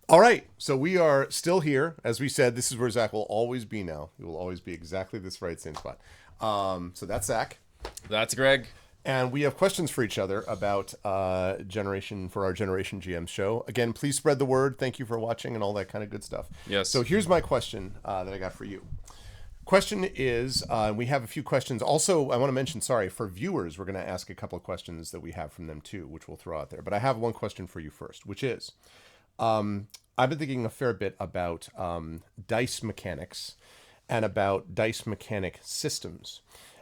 All right, so we are still here. As we said, this is where Zach will always be now. He will always be exactly this right same spot. So that's Zach. That's Greg. And we have questions for each other about Generation for our Generation GM show. Again, please spread the word. Thank you for watching and all that kind of good stuff. Yes. So here's my question that I got for you. Question is, we have a few questions. Also, I want to mention, sorry, for viewers, we're going to ask a couple of questions that we have from them too, which we'll throw out there. But I have one question for you first, which is, I've been thinking a fair bit about dice mechanics and about dice mechanic systems.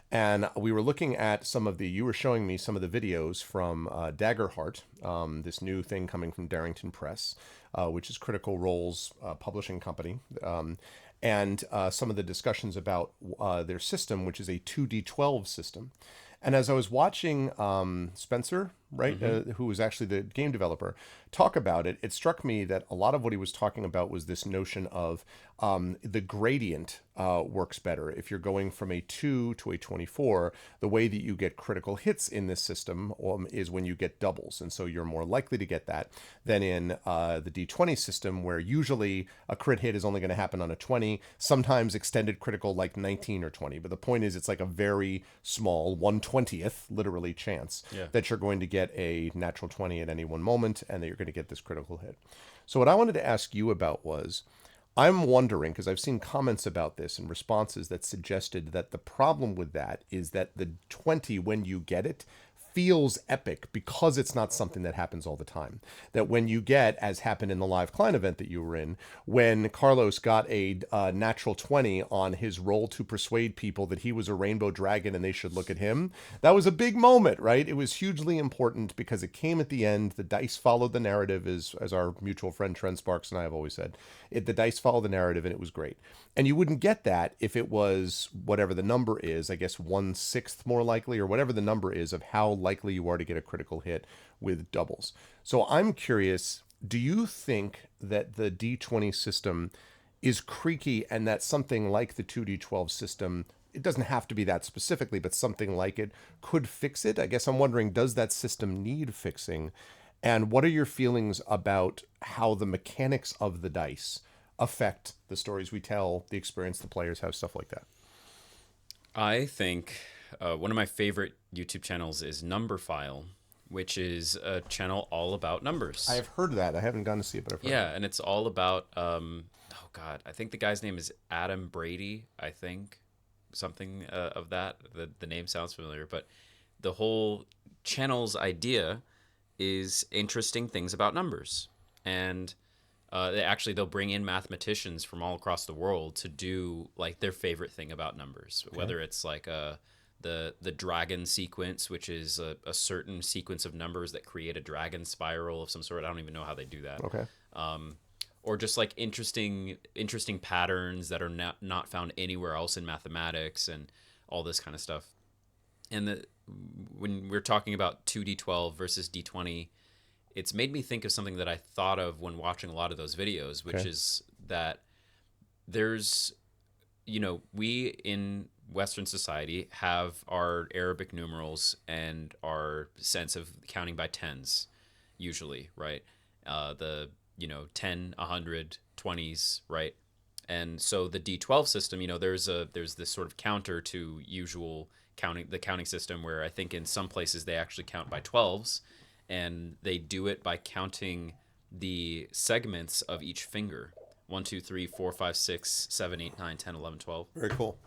And we were looking at you were showing me some of the videos from Daggerheart, this new thing coming from Darrington Press, which is Critical Role's publishing company, and some of the discussions about their system, which is a 2d12 system. And as I was watching Spencer, right, who was actually the game developer, talk about it, it struck me that a lot of what he was talking about was this notion of the gradient works better. If you're going from a 2 to a 24, the way that you get critical hits in this system is when you get doubles. And so you're more likely to get that than in the D20 system, where usually a crit hit is only going to happen on a 20, sometimes extended critical like 19 or 20. But the point is, it's like a very small 1/20th, literally, chance that you're going to get a natural 20 at any one moment and that you're going to get this critical hit. So what I wanted to ask you about was, I'm wondering, because I've seen comments about this and responses that suggested that the problem with that is that the 20, when you get it, feels epic because it's not something that happens all the time. That when you get, as happened in the live client event that you were in, when Carlos got a natural 20 on his roll to persuade people that he was a rainbow dragon and they should look at him, that was a big moment, right? It was hugely important because it came at the end. The dice followed the narrative, as our mutual friend Trent Sparks and I have always said. The dice followed the narrative, and it was great. And you wouldn't get that if it was whatever the number is, I guess 1/6 more likely, or whatever the number is of how likely you are to get a critical hit with doubles. So I'm curious, do you think that the D20 system is creaky and that something like the 2D12 system, it doesn't have to be that specifically, but something like it could fix it? I guess I'm wondering, does that system need fixing? And what are your feelings about how the mechanics of the dice affect the stories we tell, the experience the players have, stuff like that? I think one of my favorite YouTube channels is Numberphile, which is a channel all about numbers. I have heard that. I haven't gone to see it, but I've heard Yeah, and it's all about, oh God, I think the guy's name is Adam Brady, I think. Something of that. The name sounds familiar, but the whole channel's idea is interesting things about numbers. And they'll bring in mathematicians from all across the world to do like their favorite thing about numbers, whether it's like the dragon sequence, which is a certain sequence of numbers that create a dragon spiral of some sort. I don't even know how they do that. Okay. Or just like interesting patterns that are not found anywhere else in mathematics and all this kind of stuff. And when we're talking about 2D12 versus D20, it's made me think of something that I thought of when watching a lot of those videos, which is that there's, we in Western society have our Arabic numerals and our sense of counting by tens, usually, right? 10, 100, 20s, right? And so the D12 system, there's this sort of counter to usual counting system, where I think in some places they actually count by 12s, and they do it by counting the segments of each finger. 1, 2, 3, 4, 5, 6, 7, 8, 9, 10, 11, 12. Very cool.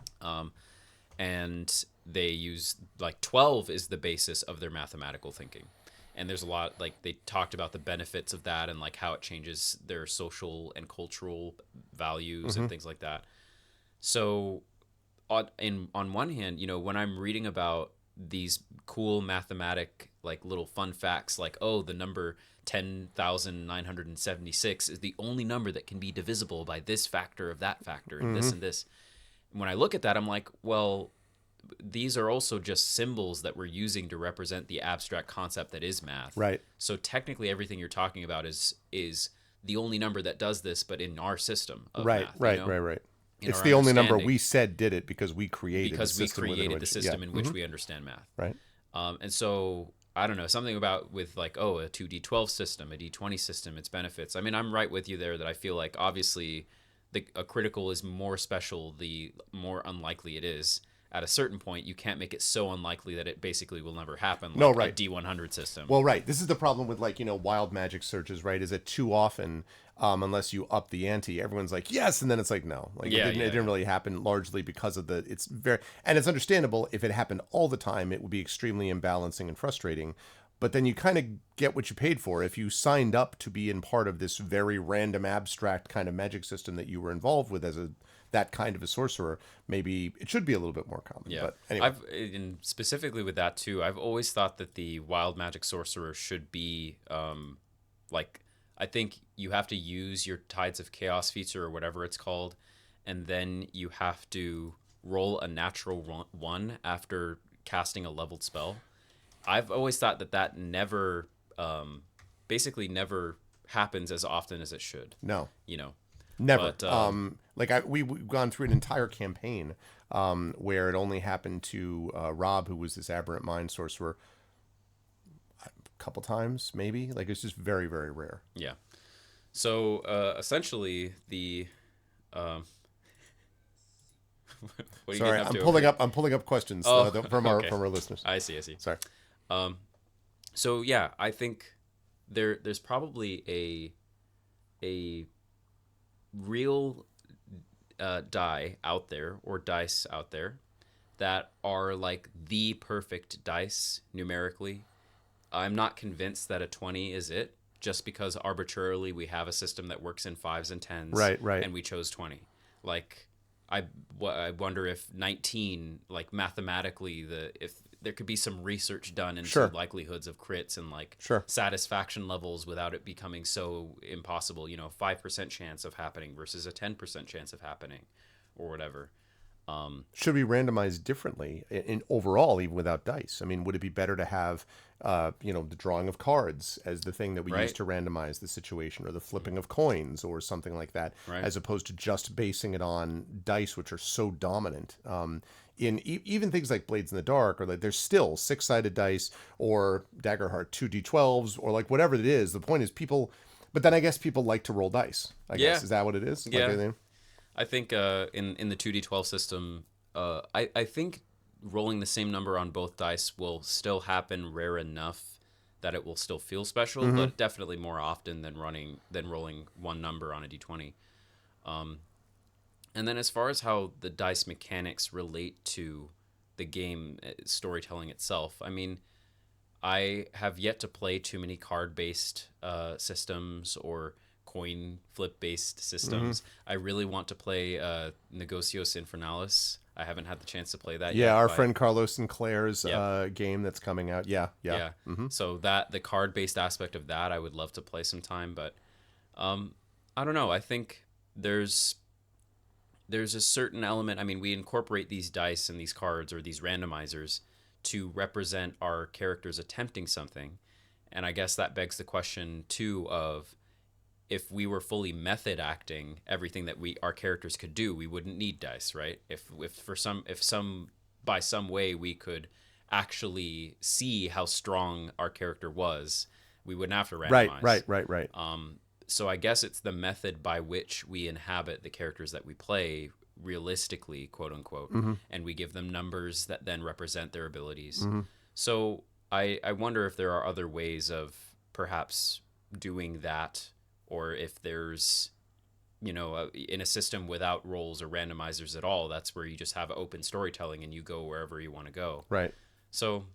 And they use, like, 12 is the basis of their mathematical thinking. And there's a lot, like, they talked about the benefits of that and, like, how it changes their social and cultural values and things like that. So on one hand, when I'm reading about these cool mathematic, like, little fun facts, like, oh, the number 10,976 is the only number that can be divisible by this factor of that factor and this and this. And when I look at that, I'm like, well, these are also just symbols that we're using to represent the abstract concept that is math. Right. So technically everything you're talking about is the only number that does this, but in our system of math. Right. It's the only number we said did it because we created the system in which we understand math. Right. And so I don't know, something about with like, oh, a 2d12 system, a d20 system, its benefits. I mean, I'm right with you there that I feel like obviously a critical is more special the more unlikely it is. At a certain point, you can't make it so unlikely that it basically will never happen, No, like a right. D100 system. Well, right. This is the problem with like, wild magic searches, right? Is that too often, unless you up the ante, everyone's like, yes. And then it's like, no, like Yeah, it didn't really happen largely because of and it's understandable if it happened all the time, it would be extremely imbalancing and frustrating. But then you kind of get what you paid for. If you signed up to be in part of this very random, abstract kind of magic system that you were involved with as that kind of a sorcerer, maybe it should be a little bit more common. Yeah, But anyway, and specifically with that too, I've always thought that the wild magic sorcerer should be like, I think you have to use your Tides of Chaos feature or whatever it's called, and then you have to roll a natural one after casting a leveled spell. I've always thought that never, basically never happens as often as it should. no. You know, Never. but We've gone through an entire campaign where it only happened to Rob, who was this aberrant mind sorcerer, a couple times, maybe. Like, it's just very, very rare. yeah. So essentially, the what are you Sorry, getting up I'm to pulling over up. I'm pulling up questions from okay. our listeners. I see. I see. Sorry. So yeah, I think there's probably a real die out there or dice out there that are like the perfect dice numerically. I'm not convinced that a 20 is it, just because arbitrarily we have a system that works in 5s and 10s, Right. and we chose 20. Like I wonder if 19, like mathematically, if there could be some research done into Sure. likelihoods of crits and like Sure. satisfaction levels without it becoming so impossible. 5% chance of happening versus a 10% chance of happening, or whatever. Should we randomize differently in overall, even without dice? I mean, would it be better to have, the drawing of cards as the thing that we use Right. to randomize the situation, or the flipping of coins, or something like that, Right. as opposed to just basing it on dice, which are so dominant? In even things like Blades in the Dark, or like there's still 6-sided dice, or Daggerheart 2d12s, or like whatever it is. The point is but then I guess people like to roll dice. I guess Yeah. is that what it is? Yeah. Like, I think in the 2d12 system, I think rolling the same number on both dice will still happen rare enough that it will still feel special, but definitely more often than rolling one number on a d20. And then as far as how the dice mechanics relate to the game storytelling itself, I mean, I have yet to play too many card-based systems or coin flip-based systems. I really want to play Negocios Infernalis. I haven't had the chance to play that yet. Yeah, our but- friend Carlos Sinclair's Yep. game that's coming out. Yeah. So that the card-based aspect of that, I would love to play sometime. But I don't know. I think there's a certain element. I mean, we incorporate these dice and these cards or these randomizers to represent our characters attempting something, and I guess that begs the question too of, if we were fully method acting everything that our characters could do, we wouldn't need dice, right? If by some way we could actually see how strong our character was, we wouldn't have to randomize. Right. So I guess it's the method by which we inhabit the characters that we play realistically, quote unquote, and we give them numbers that then represent their abilities. So I wonder if there are other ways of perhaps doing that, or if there's, in a system without rolls or randomizers at all, that's where you just have open storytelling and you go wherever you want to go. Right. So,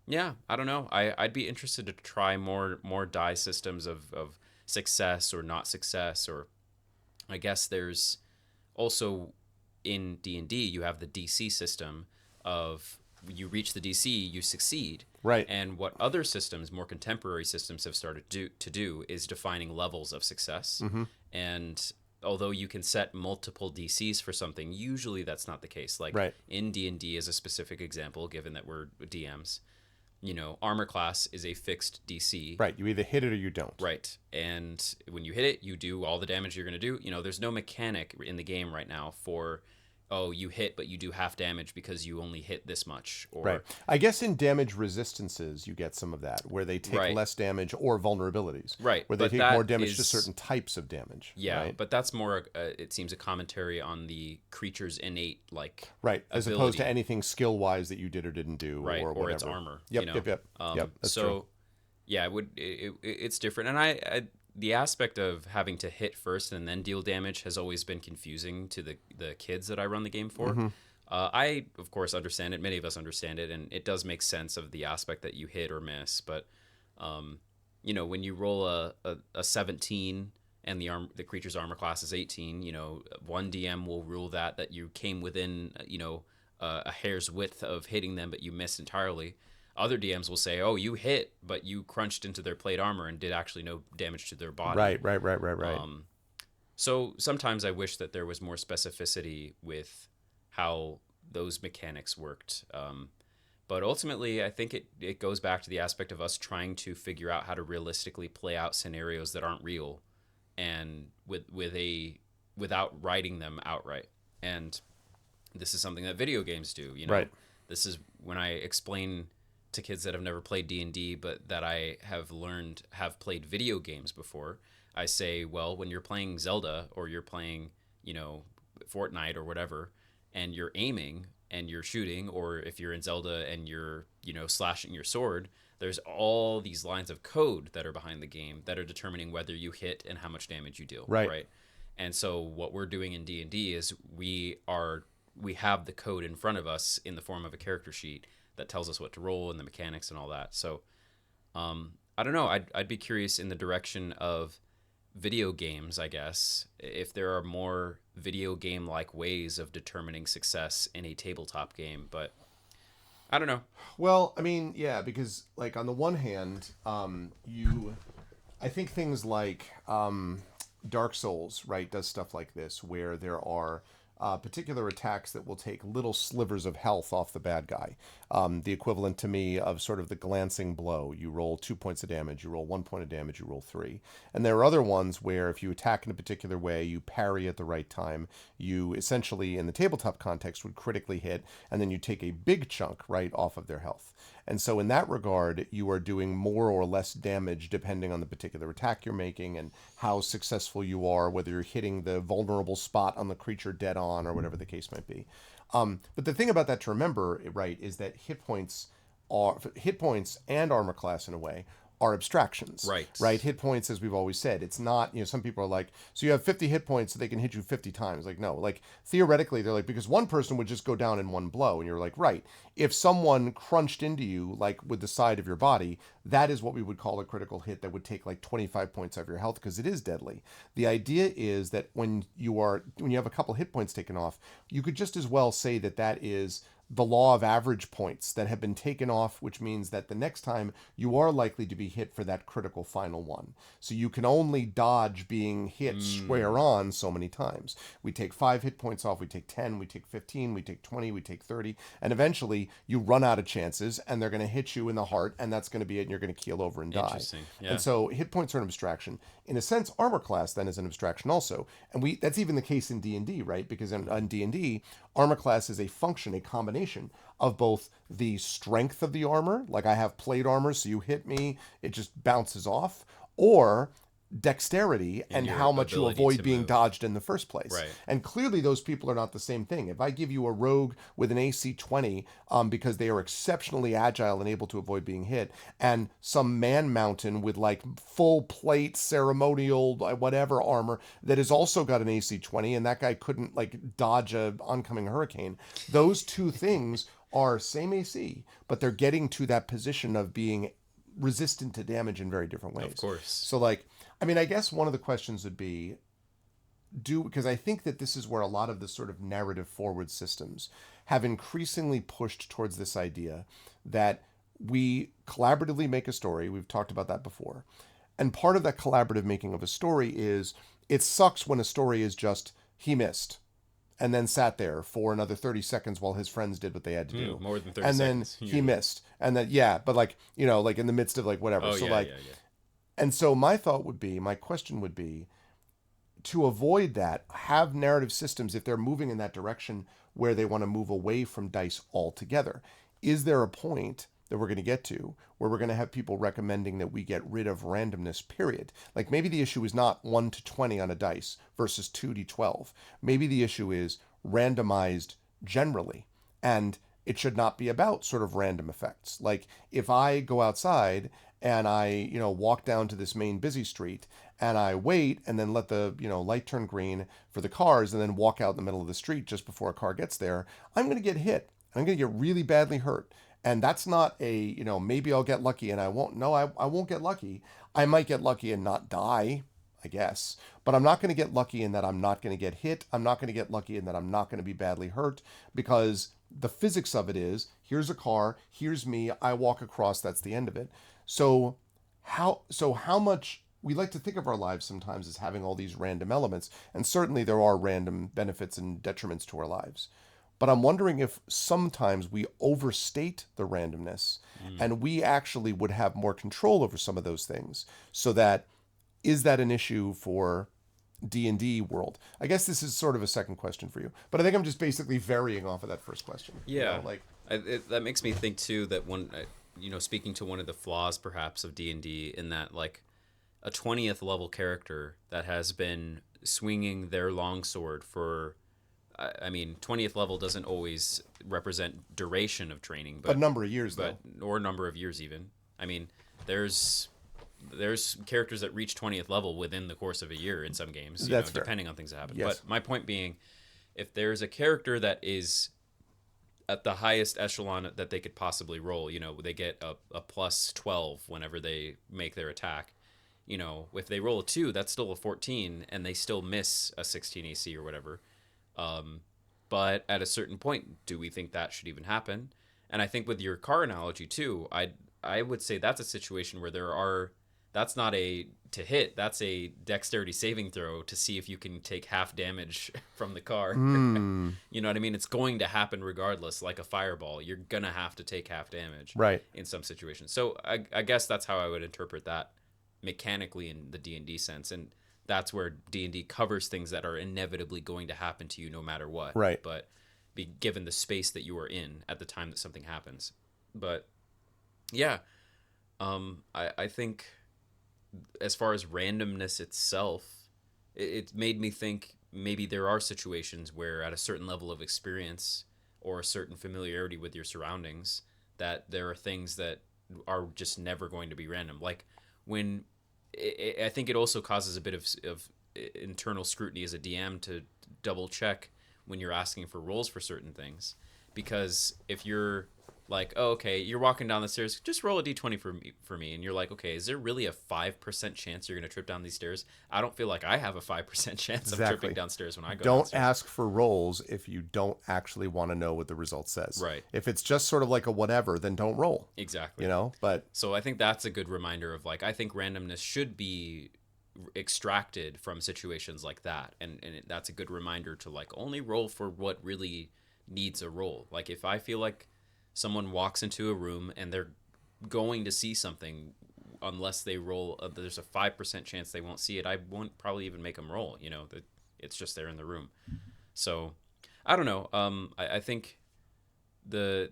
yeah, I don't know. I'd be interested to try more die systems of success or not success, or I guess there's also in D&D you have the DC system of you reach the DC, you succeed. Right. And what other systems, more contemporary systems, have started to do is defining levels of success. And although you can set multiple DCs for something, usually that's not the case. Like Right. in D&D as a specific example, given that we're DMs, armor class is a fixed DC. Right. You either hit it or you don't. Right. And when you hit it, you do all the damage you're going to do. There's no mechanic in the game right now for oh, you hit, but you do half damage because you only hit this much, or Right. I guess in damage resistances, you get some of that, where they take right, less damage, or vulnerabilities, right. where they But take more that damage to is certain types of damage. yeah, Right. but that's more it seems a commentary on the creature's innate like Right. As opposed to ability, anything skill wise that you did or didn't do, right, or or its whatever. armor, Yep. Yep. Yep. Yep. That's true. So yeah, it's different, and I the aspect of having to hit first and then deal damage has always been confusing to the kids that I run the game for. I of course understand it. Many of us understand it, and it does make sense of the aspect that you hit or miss. But when you roll a 17 and the creature's armor class is 18, one DM will rule that you came within a hair's width of hitting them, but you missed entirely. Other DMs will say, "Oh, you hit, but you crunched into their plate armor and did actually no damage to their body." Right. Right. Right. Right. Right. So sometimes I wish that there was more specificity with how those mechanics worked. But ultimately, I think it goes back to the aspect of us trying to figure out how to realistically play out scenarios that aren't real, and without writing them outright. And this is something that video games do. Right. This is when I explain to kids that have never played D&D, but that I have played video games before. I say, well, when you're playing Zelda or you're playing, Fortnite or whatever, and you're aiming and you're shooting, or if you're in Zelda and you're, slashing your sword, there's all these lines of code that are behind the game that are determining whether you hit and how much damage you deal. Right. And so what we're doing in D&D is we have the code in front of us in the form of a character sheet that tells us what to roll and the mechanics and all that. So I don't know. I'd be curious in the direction of video games, I guess, if there are more video game like ways of determining success in a tabletop game, but I don't know. Well, I mean, yeah, because like on the one hand, I think things like Dark Souls, right, does stuff like this where there are particular attacks that will take little slivers of health off the bad guy. The equivalent to me of sort of the glancing blow. You roll 2 points of damage, you roll 1 point of damage, you roll 3. And there are other ones where if you attack in a particular way, you parry at the right time, you essentially, in the tabletop context, would critically hit, and then you take a big chunk right off of their health. And so in that regard, you are doing more or less damage depending on the particular attack you're making and how successful you are, whether you're hitting the vulnerable spot on the creature dead on or whatever the case might be. But the thing about that to remember, right, is that hit points and armor class in a way are abstractions. Right. Hit points, as we've always said, it's not, some people are like, so you have 50 hit points so they can hit you 50 times. Like, no, like theoretically, they're like, because one person would just go down in one blow. And you're like, right. If someone crunched into you, like with the side of your body, that is what we would call a critical hit that would take like 25 points of your health because it is deadly. The idea is that when you have a couple hit points taken off, you could just as well say that is the law of average points that have been taken off, which means that the next time you are likely to be hit for that critical final one. So you can only dodge being hit square on so many times. We take 5 hit points off, we take 10, we take 15, we take 20, we take 30, and eventually you run out of chances and they're going to hit you in the heart, and that's going to be it, and you're going to keel over and die. Interesting. Yeah. And so hit points are an abstraction. In a sense, armor class then is an abstraction also. And that's even the case in D&D, right? Because in D&D, armor class is a function, a combination of both the strength of the armor, like I have plate armor, so you hit me, it just bounces off, or dexterity and how much you avoid being dodged in the first place. Right. And clearly those people are not the same thing. If I give you a rogue with an AC 20 because they are exceptionally agile and able to avoid being hit, and some man mountain with like full plate ceremonial whatever armor that has also got an AC 20 and that guy couldn't like dodge a oncoming hurricane, those two things are same AC, but they're getting to that position of being resistant to damage in very different ways. Of course. So like, I mean, I guess one of the questions would be, because I think that this is where a lot of the sort of narrative forward systems have increasingly pushed towards this idea that we collaboratively make a story. We've talked about that before. And part of that collaborative making of a story is it sucks when a story is just, he missed and then sat there for another 30 seconds while his friends did what they had to do. More than 30 and seconds. And then he missed. And then, yeah, but like, like in the midst of like whatever. Oh, so yeah, like, yeah. And so my question would be, to avoid that, have narrative systems, if they're moving in that direction, where they want to move away from dice altogether. Is there a point that we're going to get to where we're going to have people recommending that we get rid of randomness, period? Like maybe the issue is not 1 to 20 on a dice versus 2 to 12. Maybe the issue is randomized generally, and it should not be about sort of random effects. Like if I go outside and I, walk down to this main busy street and I wait and then let the, light turn green for the cars and then walk out in the middle of the street just before a car gets there, I'm going to get hit. I'm going to get really badly hurt. And that's not a, maybe I'll get lucky and I won't. No, I won't get lucky. I might get lucky and not die, I guess. But I'm not going to get lucky in that I'm not going to get hit. I'm not going to get lucky in that I'm not going to be badly hurt, because the physics of it is, here's a car, here's me, I walk across, that's the end of it. So how much we like to think of our lives sometimes as having all these random elements, and certainly there are random benefits and detriments to our lives. But I'm wondering if sometimes we overstate the randomness and we actually would have more control over some of those things. So that, is that an issue for D&D world? I guess this is sort of a second question for you, but I think I'm just basically varying off of that first question. Yeah. That makes me think too that one, speaking to one of the flaws perhaps of D&D, in that like a 20th level character that has been swinging their longsword for, 20th level doesn't always represent duration of training, but a number of years, or number of years even. There's characters that reach 20th level within the course of a year in some games, depending on things that happen. Yes. But my point being, if there's a character that is at the highest echelon that they could possibly roll, they get a plus 12 whenever they make their attack. If they roll a 2, that's still a 14, and they still miss a 16 AC or whatever. But at a certain point, do we think that should even happen? And I think with your car analogy too, I would say that's a situation where that's not a to hit, that's a dexterity saving throw to see if you can take half damage from the car. You know what I mean? It's going to happen regardless, like a fireball. You're going to have to take half damage in some situations. So I guess that's how I would interpret that mechanically in the D&D sense. And that's where D&D covers things that are inevitably going to happen to you no matter what. Right. But be given the space that you are in at the time that something happens. But yeah, I think as far as randomness itself, it made me think maybe there are situations where at a certain level of experience or a certain familiarity with your surroundings, that there are things that are just never going to be random. Like when I think it also causes a bit of internal scrutiny as a DM to double check when you're asking for rolls for certain things, because if you're like, oh, okay, you're walking down the stairs, just roll a d20 for me, and you're like, okay, is there really a 5% chance you're going to trip down these stairs? I don't feel like I have a 5% chance of tripping downstairs when I go downstairs. Don't ask for rolls if you don't actually want to know what the result says. Right. If it's just sort of like a whatever, then don't roll. Exactly. But so I think that's a good reminder of like, I think randomness should be extracted from situations like that, and that's a good reminder to like only roll for what really needs a roll. Like if I feel like someone walks into a room and they're going to see something, unless they roll, there's a 5% chance they won't see it, I won't probably even make them roll. It's just there in the room. So I don't know. I think the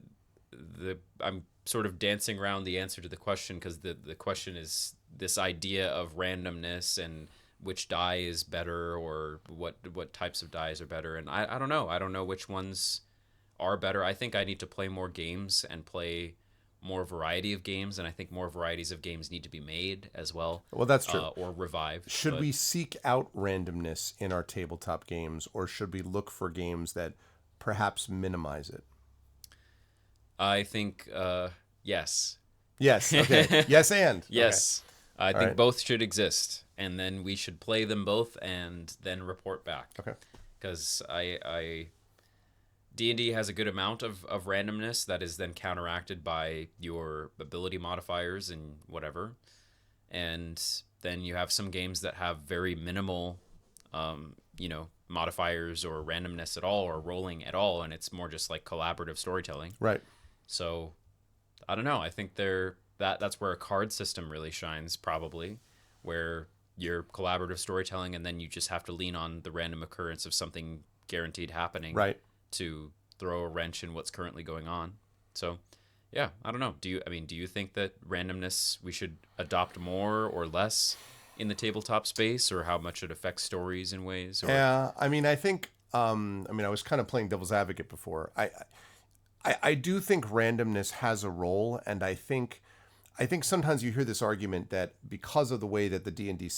I'm sort of dancing around the answer to the question, because the question is this idea of randomness and which die is better, or what types of dies are better. And I don't know. I don't know which ones are better. I think I need to play more games and play more variety of games, and I think more varieties of games need to be made as well. Well, that's true. Or revived. Should we seek out randomness in our tabletop games, or should we look for games that perhaps minimize it? I think yes. Yes. Okay. Yes, and yes. Okay. I think right. Both should exist, and then we should play them both and then report back. Okay. Because D&D has a good amount of randomness that is then counteracted by your ability modifiers and whatever. And then you have some games that have very minimal, modifiers or randomness at all, or rolling at all, and it's more just like collaborative storytelling. Right. So, I don't know. I think that's where a card system really shines, probably, where you're collaborative storytelling, and then you just have to lean on the random occurrence of something guaranteed happening. Right. to throw a wrench in what's currently going on. So, yeah, I don't know. Do you think that randomness we should adopt more or less in the tabletop space, or how much it affects stories in ways? Or Yeah, I mean, I think, I was kind of playing devil's advocate before. I do think randomness has a role, and I think sometimes you hear this argument that because of the way that the D&D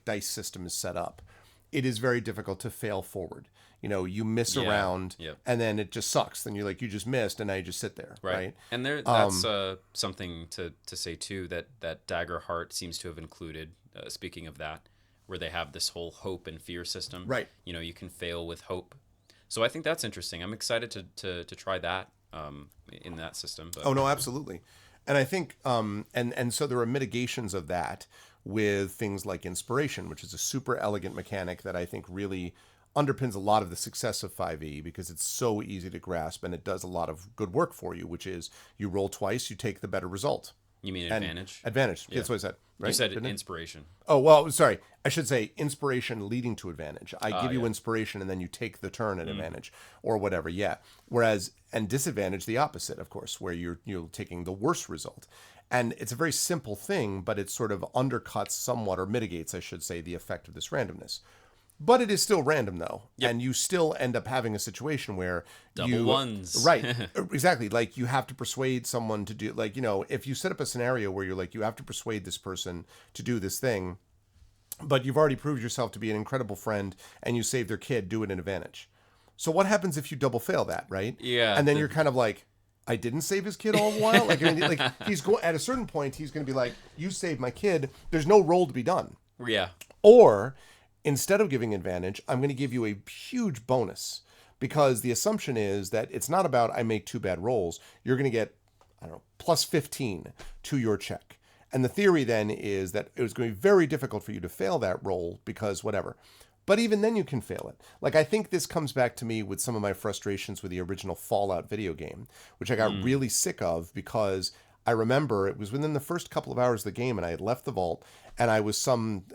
dice system is set up, it is very difficult to fail forward. You miss around, Yep. and then it just sucks. Then you're like, you just missed, and now you just sit there, right? And that's something to say too, that Dagger Heart seems to have included. Speaking of that, where they have this whole hope and fear system, Right? You can fail with hope. So I think that's interesting. I'm excited to try that in that system. But. Oh no, absolutely. And I think, and so there are mitigations of that with things like inspiration, which is a super elegant mechanic that I think really underpins a lot of the success of 5e, because it's so easy to grasp and it does a lot of good work for you, which is you roll twice, you take the better result. You mean advantage? Advantage. Yeah. That's what I said. Right? You said Didn't it? inspiration. Oh, well, sorry. I should say inspiration leading to advantage. I give you inspiration and then you take the turn at advantage or whatever. Yeah. Whereas, and disadvantage, the opposite, of course, where you're taking the worst result. And it's a very simple thing, but it sort of undercuts somewhat, or mitigates, I should say, the effect of this randomness. But it is still random, though. Yep. And you still end up having a situation where Double ones. Right. Exactly. Like, you have to persuade someone to do, like, if you set up a scenario where you're like, you have to persuade this person to do this thing, but you've already proved yourself to be an incredible friend and you save their kid, do it in advantage. So what happens if you double fail that, right? Yeah. And then you're kind of like, I didn't save his kid all the while? He's going, at a certain point, he's going to be like, you saved my kid. There's no roll to be done. Yeah. Or, instead of giving advantage, I'm going to give you a huge bonus, because the assumption is that it's not about I make 2 bad rolls. You're going to get, I don't know, plus 15 to your check. And the theory then is that it was going to be very difficult for you to fail that roll because whatever. But even then you can fail it. Like, I think this comes back to me with some of my frustrations with the original Fallout video game, which I got really sick of, because I remember it was within the first couple of hours of the game and I had left the vault and I was some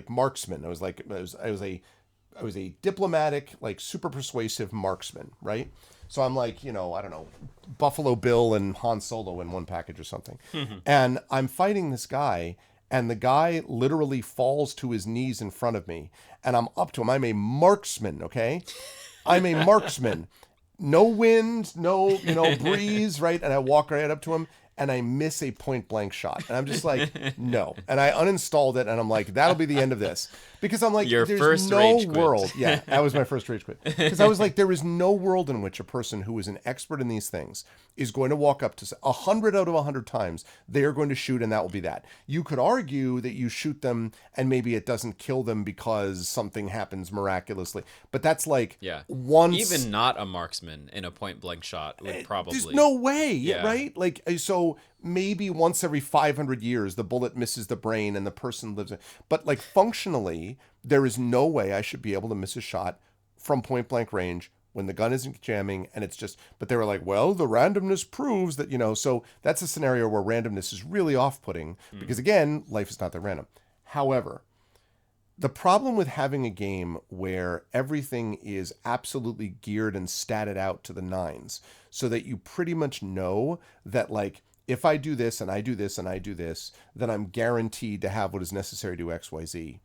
marksman. I was a diplomatic, super persuasive marksman, right? So I'm like, I don't know, Buffalo Bill and Han Solo in one package or something. And I'm fighting this guy, and the guy literally falls to his knees in front of me, and I'm up to him. I'm a marksman, okay? I'm a marksman. No wind, no, breeze, right? And I walk right up to him, and I miss a point blank shot. And I'm just like, no. And I uninstalled it, and I'm like, that'll be the end of this. Because I'm like, Your there's first no rage quit. world. Yeah, that was my first rage quit. Because I was like, there is no world in which a person who is an expert in these things is going to walk up to 100 out of 100 times, they are going to shoot, and that will be that. You could argue that you shoot them, and maybe it doesn't kill them because something happens miraculously. But that's like, once... Even not a marksman in a point blank shot would probably... There's no way, Yeah. right? Like, so maybe once every 500 years, the bullet misses the brain and the person lives... But, like, functionally, there is no way I should be able to miss a shot from point blank range when the gun isn't jamming, and it's just... But they were like, well, the randomness proves that, so that's a scenario where randomness is really off-putting, because, again, life is not that random. However, the problem with having a game where everything is absolutely geared and statted out to the nines, so that you pretty much know that, like, if I do this and I do this and I do this, then I'm guaranteed to have what is necessary to do X, Y, Z.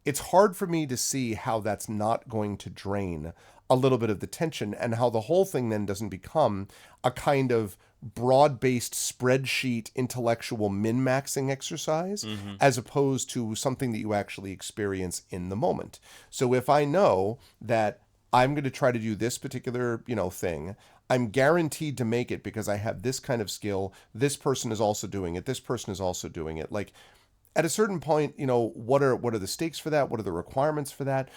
It's hard for me to see how that's not going to drain a little bit of the tension, and how the whole thing then doesn't become a kind of broad-based spreadsheet intellectual min-maxing exercise, as opposed to something that you actually experience in the moment. So if I know that I'm going to try to do this particular, thing, I'm guaranteed to make it because I have this kind of skill. This person is also doing it. This person is also doing it. Like, at a certain point, what are the stakes for that? What are the requirements for that?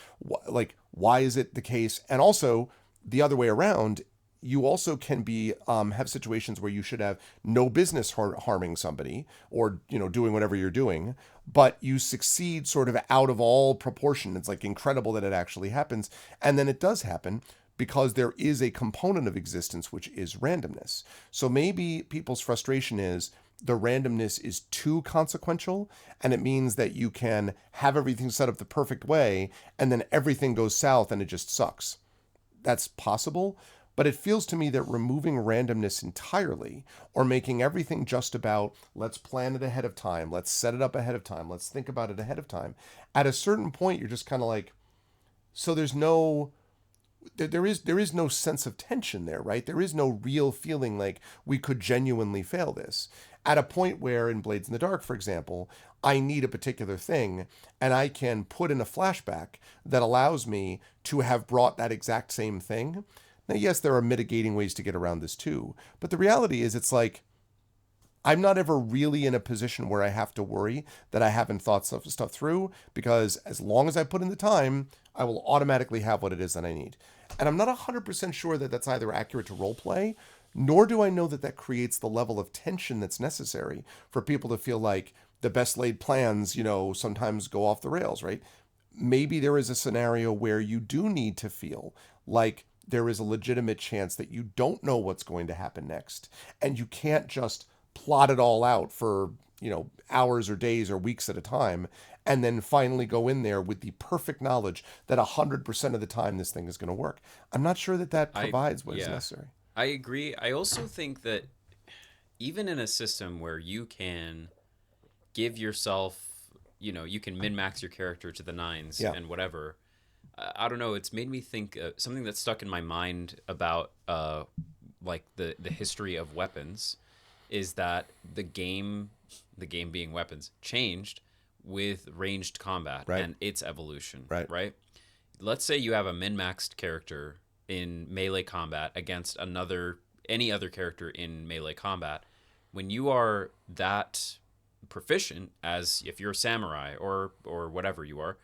Why is it the case? And also, the other way around, you also can be have situations where you should have no business harming somebody or doing whatever you're doing, but you succeed sort of out of all proportion. It's like incredible that it actually happens, and then it does happen because there is a component of existence which is randomness. So maybe people's frustration is the randomness is too consequential, and it means that you can have everything set up the perfect way, and then everything goes south and it just sucks. that's possible. But it feels to me that removing randomness entirely, or making everything just about let's plan it ahead of time, let's set it up ahead of time, let's think about it ahead of time. At a certain point, you're just kind of like, so there is no sense of tension there, right? There is no real feeling like we could genuinely fail this. At a point where in Blades in the Dark, for example, I need a particular thing and I can put in a flashback that allows me to have brought that exact same thing. Now, yes, there are mitigating ways to get around this too, but the reality is it's like I'm not ever really in a position where I have to worry that I haven't thought stuff through, because as long as I put in the time, I will automatically have what it is that I need. And I'm not 100% sure that that's either accurate to role play, nor do I know that that creates the level of tension that's necessary for people to feel like the best laid plans, sometimes go off the rails, right? Maybe there is a scenario where you do need to feel like there is a legitimate chance that you don't know what's going to happen next, and you can't just plot it all out for hours or days or weeks at a time, and then finally go in there with the perfect knowledge that 100% of the time this thing is going to work. I'm not sure that that provides what is necessary. I agree. I also think that even in a system where you can give yourself, you can min-max your character to the nines and whatever. I don't know. It's made me think something that's stuck in my mind about like the history of weapons is that the game being weapons changed with ranged combat and its evolution. Right. Let's say you have a min-maxed character in melee combat against any other character in melee combat. When you are that proficient, as if you're a samurai or whatever you are,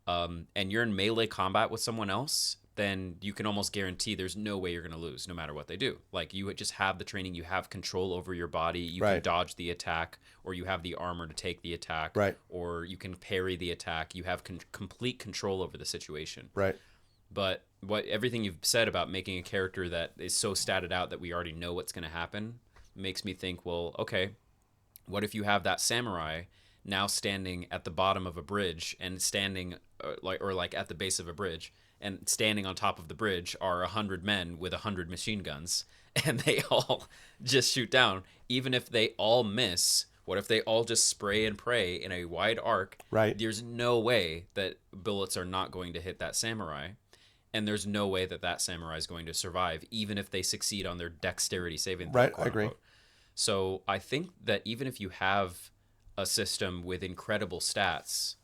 and you're in melee combat with someone else, then you can almost guarantee there's no way you're going to lose no matter what they do. Like, you just have the training, you have control over your body, you can dodge the attack, or you have the armor to take the attack, or you can parry the attack. You have complete control over the situation. But everything you've said about making a character that is so statted out that we already know what's going to happen makes me think, well, okay, what if you have that samurai now standing at the bottom of a bridge and standing like at the base of a bridge, and standing on top of the bridge are 100 men with 100 machine guns, and they all just shoot down. Even if they all miss, what if they all just spray and pray in a wide arc? There's no way that bullets are not going to hit that samurai, and there's no way that samurai is going to survive, even if they succeed on their dexterity saving throw. I agree. So I think that even if you have a system with incredible stats,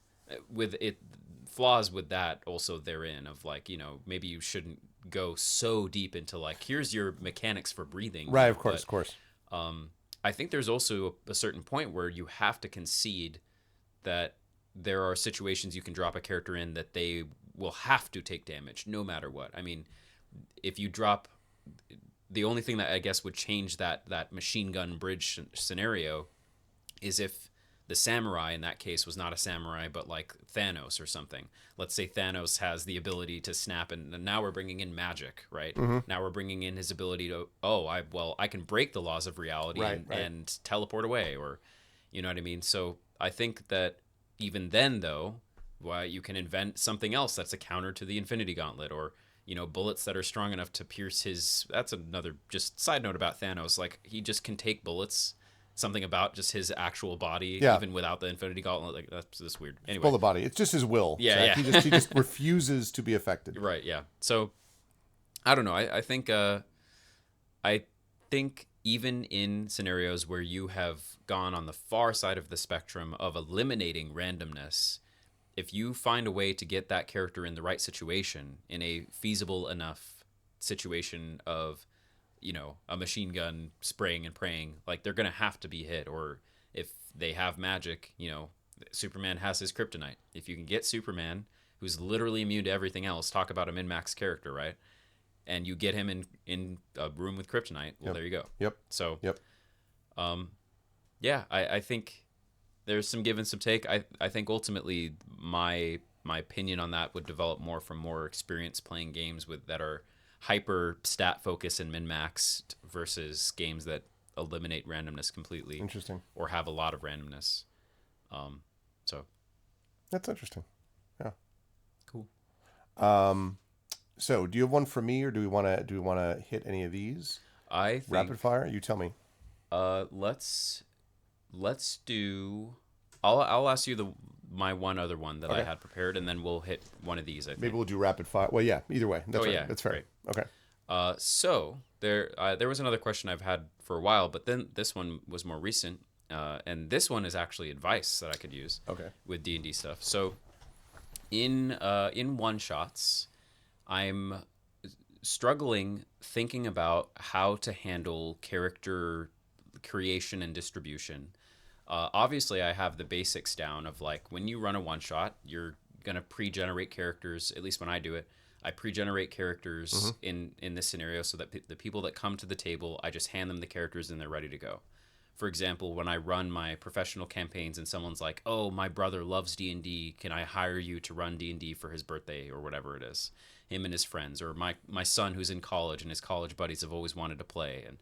with it flaws with that also therein of like, maybe you shouldn't go so deep into like, here's your mechanics for breathing. Of course. I think there's also a certain point where you have to concede that there are situations you can drop a character in that they will have to take damage no matter what. I mean, if you drop, the only thing that I guess would change that machine gun bridge scenario is if the samurai in that case was not a samurai, but like Thanos or something. Let's say Thanos has the ability to snap, and now we're bringing in magic, right? Now we're bringing in his ability to, I can break the laws of reality and teleport away, or, you know what I mean? So I think that even then, though, you can invent something else that's a counter to the Infinity Gauntlet, or, bullets that are strong enough to pierce his. That's another just side note about Thanos. Like, he just can take bullets. Something about just his actual body, even without the Infinity Gauntlet, like that's just weird. Anyway, bullet body. It's just his will. He just refuses to be affected. Right. Yeah. So I don't know. I think even in scenarios where you have gone on the far side of the spectrum of eliminating randomness, if you find a way to get that character in the right situation, in a feasible enough situation of, a machine gun spraying and praying, like, they're going to have to be hit. Or if they have magic, Superman has his kryptonite. If you can get Superman, who's literally immune to everything else, talk about a min-max character, right? And you get him in a room with kryptonite, well, there you go. So, I think there's some give and some take. I think ultimately my opinion on that would develop more from more experience playing games that are hyper stat focused and min-maxed versus games that eliminate randomness completely. Interesting. Or have a lot of randomness. So that's interesting. Yeah. Cool. So, do you have one for me, or do we want to hit any of these I rapid think fire? You tell me. let's do. I'll ask you the my one other one that I Okay. had prepared, and then we'll hit one of these. I Maybe think. we'll do rapid fire. Well, yeah. Either way, Oh that's right. yeah, That's fair. great. Okay. So there was another question I've had for a while, but then this one was more recent, and this one is actually advice that I could use Okay. with D&D stuff. So in one shots, I'm struggling thinking about how to handle character creation and distribution. Obviously, I have the basics down of like when you run a one shot, you're gonna pre-generate characters. At least when I do it, I pre-generate characters in this scenario so that the people that come to the table, I just hand them the characters and they're ready to go. For example, when I run my professional campaigns and someone's like, "Oh, my brother loves D&D. Can I hire you to run D&D for his birthday or whatever it is?" Him and his friends, or my son who's in college and his college buddies have always wanted to play, and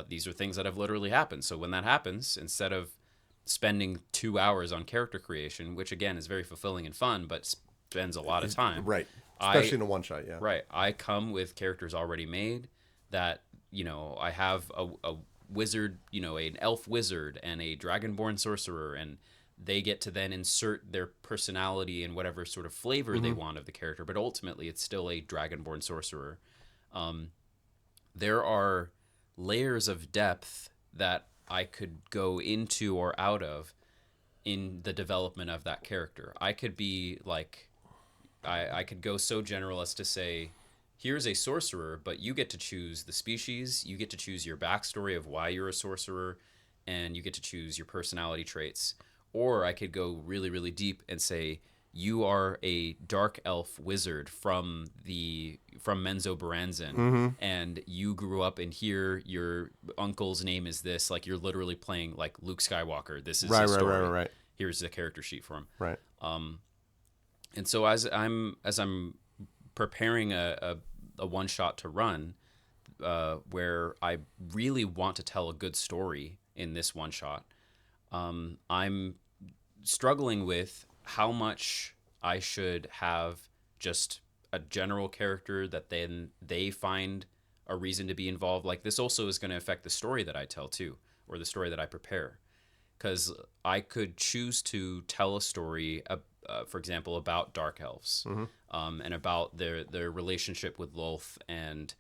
these are things that have literally happened. So when that happens, instead of spending 2 hours on character creation, which again is very fulfilling and fun, but spends a lot of time, Right. I Especially in a one shot. Yeah. right, I come with characters already made that I have a wizard, an elf wizard and a dragonborn sorcerer, and they get to then insert their personality and whatever sort of flavor they want of the character, but ultimately it's still a dragonborn sorcerer. There are layers of depth that I could go into or out of in the development of that character. I could be like, I could go so general as to say, here's a sorcerer, but you get to choose the species, you get to choose your backstory of why you're a sorcerer, and you get to choose your personality traits. Or I could go really, really deep and say, you are a dark elf wizard from Menzo Baranzan, and you grew up in here. Your uncle's name is this. Like you're literally playing like Luke Skywalker. This is Right. his Right. story. Right. Right. Here's the character sheet for him. Right. And so as I'm preparing a one shot to run, where I really want to tell a good story in this one shot, I'm struggling with how much I should have just a general character that then they find a reason to be involved. Like this also is going to affect the story that I tell too, or the story that I prepare. Because I could choose to tell a story, for example, about dark elves, and about their relationship with Lolth, and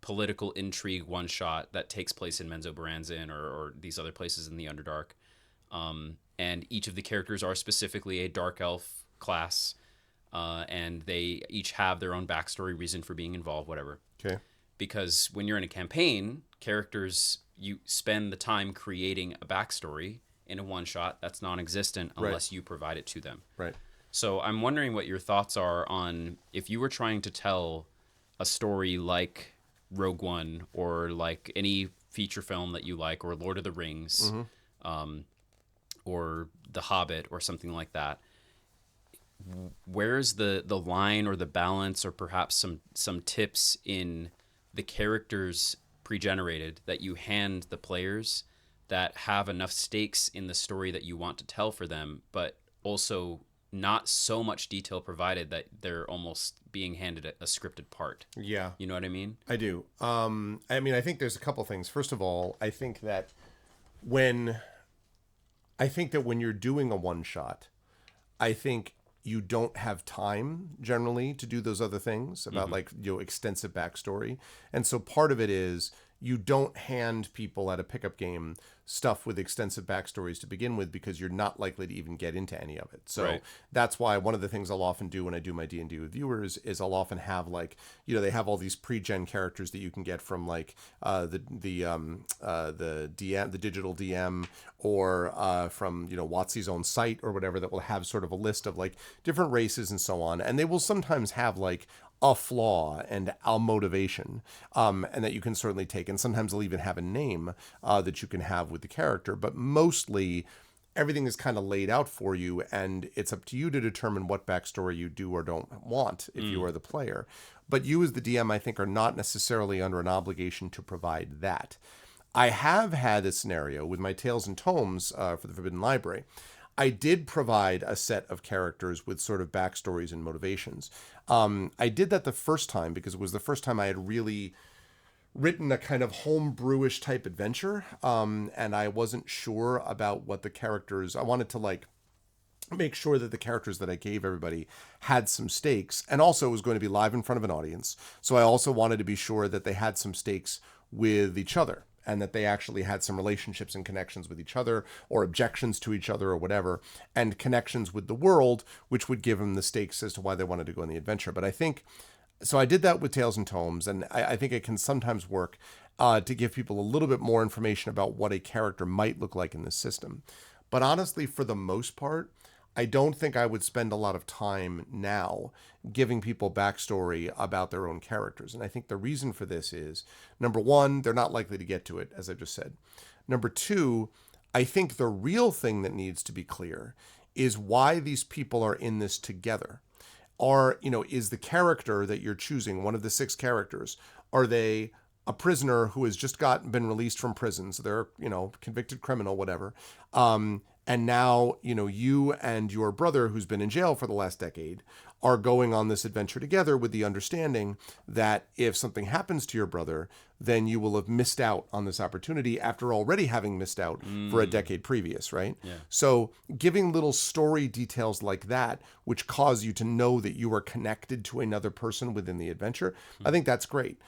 political intrigue one shot that takes place in Menzo Baranzan or these other places in the Underdark. And each of the characters are specifically a dark elf class, and they each have their own backstory, reason for being involved, whatever. Okay. Because when you're in a campaign, characters, you spend the time creating a backstory. In a one shot, that's non-existent unless you provide it to them. Right. So I'm wondering what your thoughts are on if you were trying to tell a story like Rogue One, or like any feature film that you like, or Lord of the Rings, or The Hobbit, or something like that. Where's the line or the balance, or perhaps some tips in the characters pre-generated that you hand the players that have enough stakes in the story that you want to tell for them, but also not so much detail provided that they're almost being handed a scripted part. Yeah. You know what I mean? I do. I mean, I think there's a couple things. First of all, I think that when you're doing a one shot, I think you don't have time generally to do those other things about like, extensive backstory. And so part of it is you don't hand people at a pickup game stuff with extensive backstories to begin with, because you're not likely to even get into any of it. So that's why one of the things I'll often do when I do my D&D with viewers is I'll often have like, they have all these pre-gen characters that you can get from like the DM, the digital DM, or from WotC's own site or whatever, that will have sort of a list of like different races and so on, and they will sometimes have like a flaw and a motivation, and that you can certainly take. And sometimes they'll even have a name that you can have with the character. But mostly everything is kind of laid out for you, and it's up to you to determine what backstory you do or don't want if you are the player. But you as the DM, I think, are not necessarily under an obligation to provide that. I have had a scenario with my Tales and Tomes for the Forbidden Library. I did provide a set of characters with sort of backstories and motivations. I did that the first time because it was the first time I had really written a kind of homebrewish type adventure, and I wasn't sure about what the characters. I wanted to like make sure that the characters that I gave everybody had some stakes, and also it was going to be live in front of an audience. So I also wanted to be sure that they had some stakes with each other and that they actually had some relationships and connections with each other or objections to each other or whatever, and connections with the world, which would give them the stakes as to why they wanted to go on the adventure. But I think so I did that with Tales and Tomes, and I think it can sometimes work to give people a little bit more information about what a character might look like in this system. But honestly, for the most part, I don't think I would spend a lot of time now giving people backstory about their own characters. And I think the reason for this is, number one, they're not likely to get to it, as I just said. Number two, I think the real thing that needs to be clear is why these people are in this together. Is the character that you're choosing, one of the 6 characters, are they a prisoner who has just been released from prison, so they're, convicted criminal, whatever, and now, you and your brother, who's been in jail for the last decade, are going on this adventure together with the understanding that if something happens to your brother, then you will have missed out on this opportunity after already having missed out for a decade previous, right? Yeah. So giving little story details like that, which cause you to know that you are connected to another person within the adventure, I think that's great.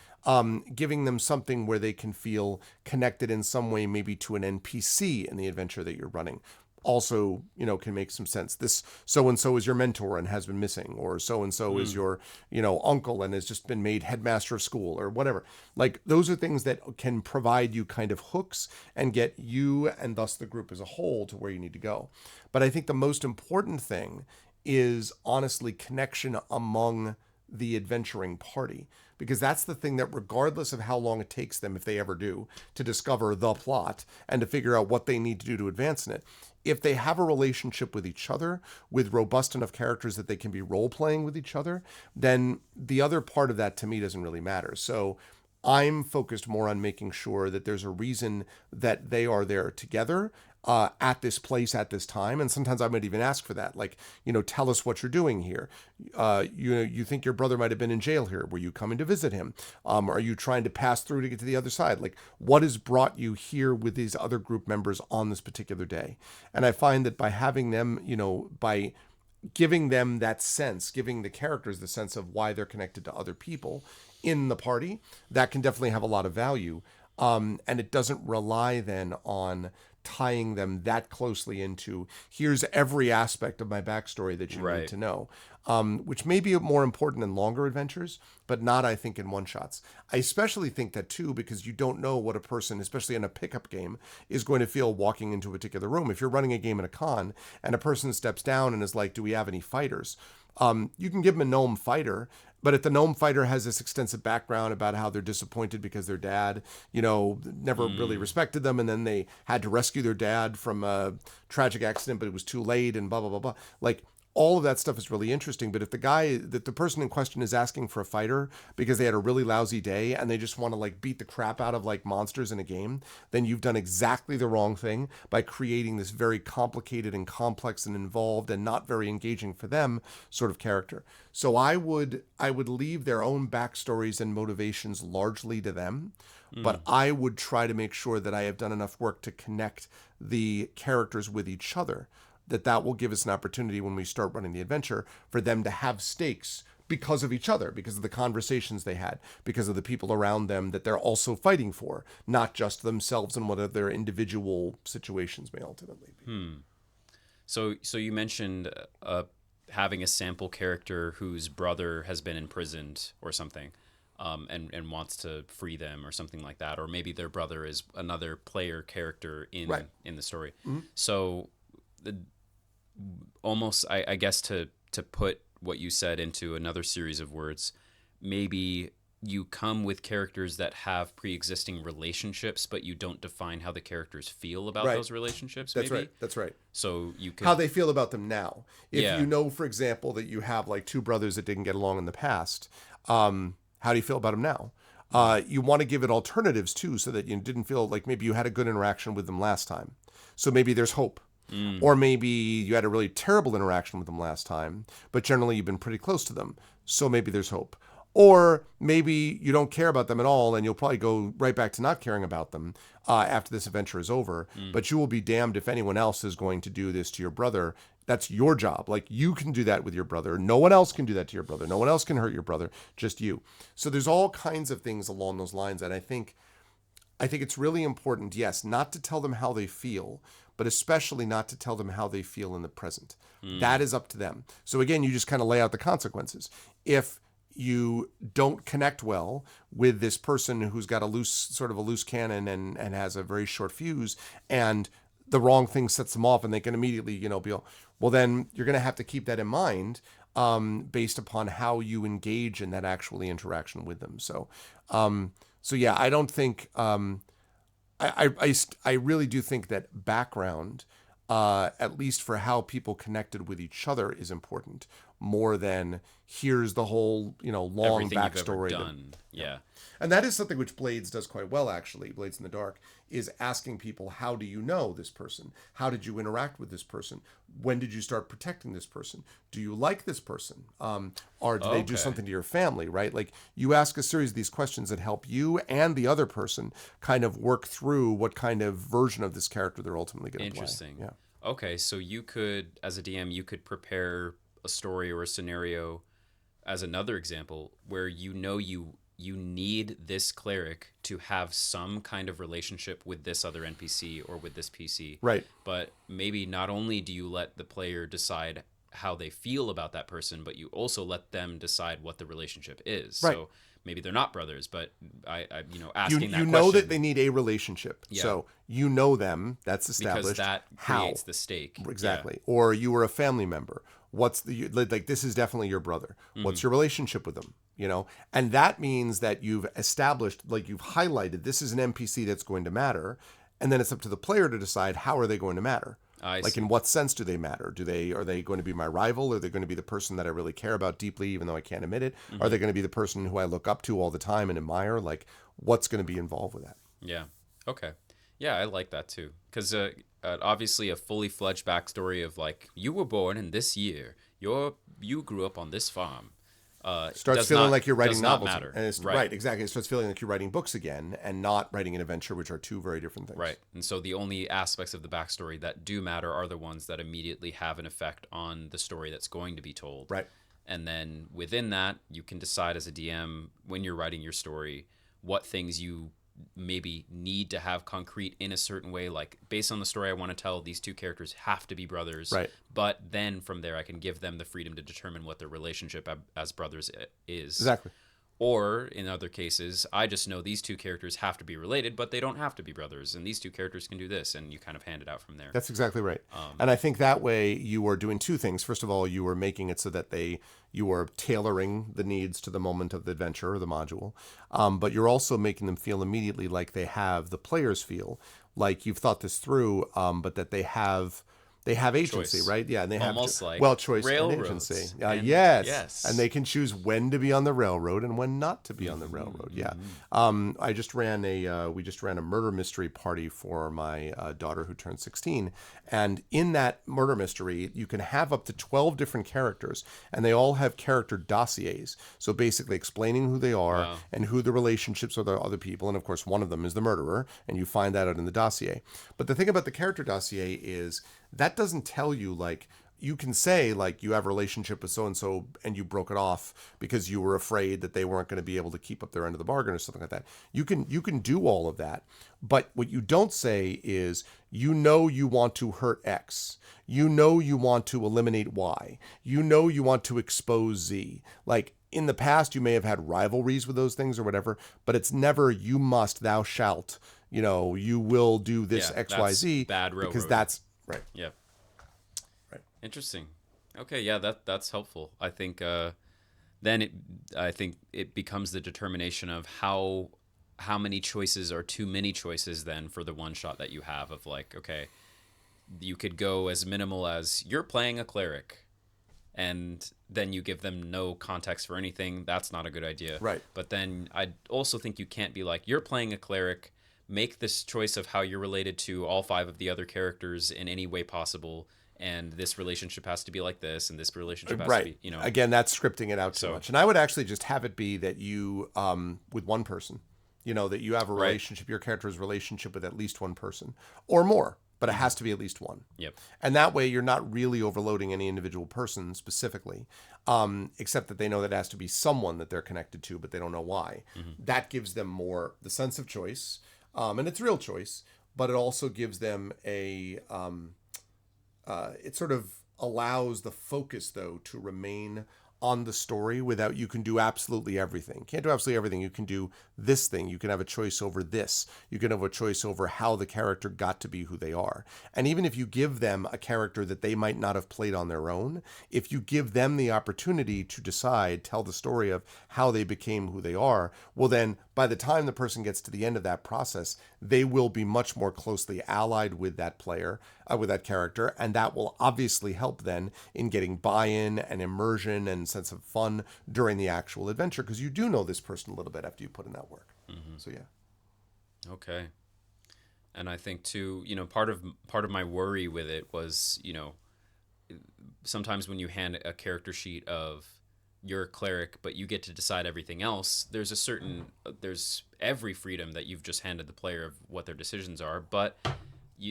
Giving them something where they can feel connected in some way, maybe to an NPC in the adventure that you're running, also, can make some sense. This so-and-so is your mentor and has been missing, or so-and-so is your, uncle and has just been made headmaster of school or whatever. Like, those are things that can provide you kind of hooks and get you and thus the group as a whole to where you need to go. But I think the most important thing is honestly connection among the adventuring party, because that's the thing that, regardless of how long it takes them, if they ever do, to discover the plot and to figure out what they need to do to advance in it, if they have a relationship with each other, with robust enough characters that they can be role-playing with each other, then the other part of that to me doesn't really matter. So I'm focused more on making sure that there's a reason that they are there together at this place at this time. And sometimes I might even ask for that. Like, tell us what you're doing here. You think your brother might have been in jail here. Were you coming to visit him? Are you trying to pass through to get to the other side? Like, what has brought you here with these other group members on this particular day? And I find that by having them, by giving them that sense, giving the characters the sense of why they're connected to other people in the party, that can definitely have a lot of value. And it doesn't rely then on tying them that closely into, here's every aspect of my backstory that you need to know, which may be more important in longer adventures, but not, I think, in one-shots. I especially think that, too, because you don't know what a person, especially in a pickup game, is going to feel walking into a particular room. If you're running a game in a con and a person steps down and is like, do we have any fighters? You can give them a gnome fighter, but if the gnome fighter has this extensive background about how they're disappointed because their dad, never really respected them, and then they had to rescue their dad from a tragic accident, but it was too late, and blah, blah, blah, blah. Like, all of that stuff is really interesting. But if the person in question is asking for a fighter because they had a really lousy day and they just want to like beat the crap out of like monsters in a game, then you've done exactly the wrong thing by creating this very complicated and complex and involved and not very engaging for them sort of character. So I would leave their own backstories and motivations largely to them, but I would try to make sure that I have done enough work to connect the characters with each other, that will give us an opportunity when we start running the adventure for them to have stakes because of each other, because of the conversations they had, because of the people around them that they're also fighting for, not just themselves and what their individual situations may ultimately be. So you mentioned having a sample character whose brother has been imprisoned or something, and wants to free them or something like that, or maybe their brother is another player character in the story. So almost, I guess, to put what you said into another series of words, maybe you come with characters that have pre-existing relationships, but you don't define how the characters feel about those relationships. That's right. So you could, how they feel about them now. If you know, for example, that you have like 2 brothers that didn't get along in the past, how do you feel about them now? You want to give it alternatives too, so that you didn't feel like maybe you had a good interaction with them last time. So maybe there's hope. Or maybe you had a really terrible interaction with them last time, but generally you've been pretty close to them. So maybe there's hope. Or maybe you don't care about them at all, and you'll probably go right back to not caring about them after this adventure is over. But you will be damned if anyone else is going to do this to your brother. That's your job. Like, you can do that with your brother. No one else can do that to your brother. No one else can hurt your brother, just you. So there's all kinds of things along those lines. And I think it's really important, yes, not to tell them how they feel, but especially not to tell them how they feel in the present. That is up to them. So again, you just kind of lay out the consequences. If you don't connect well with this person who's got a loose cannon and has a very short fuse, and the wrong thing sets them off and they can immediately, be all, well, then you're going to have to keep that in mind based upon how you engage in that actually interaction with them. So yeah, I don't think, I really do think that background, at least for how people connected with each other, is important more than here's the whole, long Everything backstory. You've ever done. Yeah. And that is something which Blades does quite well, actually. Blades in the Dark is asking people, how do you know this person? How did you interact with this person? When did you start protecting this person? Do you like this person? Or do they do something to your family, right? Like, you ask a series of these questions that help you and the other person kind of work through what kind of version of this character they're ultimately going to play. Interesting. Yeah. Okay, so you could, as a DM, you could prepare a story or a scenario as another example where you need this cleric to have some kind of relationship with this other NPC or with this PC. Right. But maybe not only do you let the player decide how they feel about that person, but you also let them decide what the relationship is. Right. So maybe they're not brothers, but I asking that question. You know that they need a relationship. Yeah. So you know them. That's established. Because that creates the stake. Exactly. Yeah. Or you were a family member. What's this is definitely your brother. What's your relationship with them? And that means that you've established, you've highlighted, this is an NPC that's going to matter. And then it's up to the player to decide, how are they going to matter? In what sense do they matter? Are they going to be my rival? Are they going to be the person that I really care about deeply, even though I can't admit it? Are they going to be the person who I look up to all the time and admire? What's going to be involved with that? Yeah. Okay. Yeah, I like that too. Because obviously a fully fledged backstory of you were born in this year, you grew up on this farm. Starts feeling like you're writing novels. Matter. And it's, right, exactly. It starts feeling like you're writing books again and not writing an adventure, which are two very different things. Right. And so the only aspects of the backstory that do matter are the ones that immediately have an effect on the story that's going to be told. Right. And then within that, you can decide as a DM, when you're writing your story, what things you maybe need to have concrete in a certain way. Based on the story I want to tell, these two characters have to be brothers. Right. But then from there, I can give them the freedom to determine what their relationship as brothers is. Exactly. Or in other cases, I just know these two characters have to be related, but they don't have to be brothers. And these two characters can do this, and you kind of hand it out from there. That's exactly right. And I think that way you are doing two things. First of all, you are making it so that you are tailoring the needs to the moment of the adventure or the module. But you're also making them feel immediately like the players feel like you've thought this through, but that they have agency, choice. Right? Yeah, and they almost have choice and agency. Yes, and they can choose when to be on the railroad and when not to be on the railroad. Yeah, we just ran a murder mystery party for my daughter who turned 16, and in that murder mystery, you can have up to 12 different characters, and they all have character dossiers. So basically, explaining who they are and who the relationships are with the other people, and of course, one of them is the murderer, and you find that out in the dossier. But the thing about the character dossier is that doesn't tell you you can say you have a relationship with so-and-so and you broke it off because you were afraid that they weren't going to be able to keep up their end of the bargain or something like that. You can do all of that. But what you don't say is, you want to hurt X. You want to eliminate Y. You want to expose Z. In the past, you may have had rivalries with those things or whatever, but it's never you must, thou shalt, you will do this X, Y, Z. Bad railroad. Because that's right. Yeah. Right. Interesting. Okay. Yeah. That's helpful. I think. Then it becomes the determination of how many choices are too many choices then for the one shot that you have of okay, you could go as minimal as you're playing a cleric, and then you give them no context for anything. That's not a good idea. Right. But then I also think you can't be you're playing a cleric, make this choice of how you're related to all 5 of the other characters in any way possible, and this relationship has to be like this, and this relationship has to be, you know. Again, that's scripting it out too much. And I would actually just have it be that you, with one person, that you have a relationship, your character's relationship with at least one person or more, but it has to be at least one. Yep. And that way you're not really overloading any individual person specifically, except that they know that it has to be someone that they're connected to, but they don't know why. That gives them more the sense of choice, and it's real choice, but it also gives them a, it sort of allows the focus, though, to remain on the story without you can do absolutely everything. Can't do absolutely everything. You can do this thing. You can have a choice over this. You can have a choice over how the character got to be who they are. And even if you give them a character that they might not have played on their own, if you give them the opportunity to decide, tell the story of how they became who they are, well then by the time the person gets to the end of that process, they will be much more closely allied with that player, with that character, and that will obviously help then in getting buy-in and immersion and sense of fun during the actual adventure, because you do know this person a little bit after you put in that work. So yeah. Okay. And I think too, part of my worry with it was, sometimes when you hand a character sheet of you're a cleric, but you get to decide everything else, there's every freedom that you've just handed the player of what their decisions are, but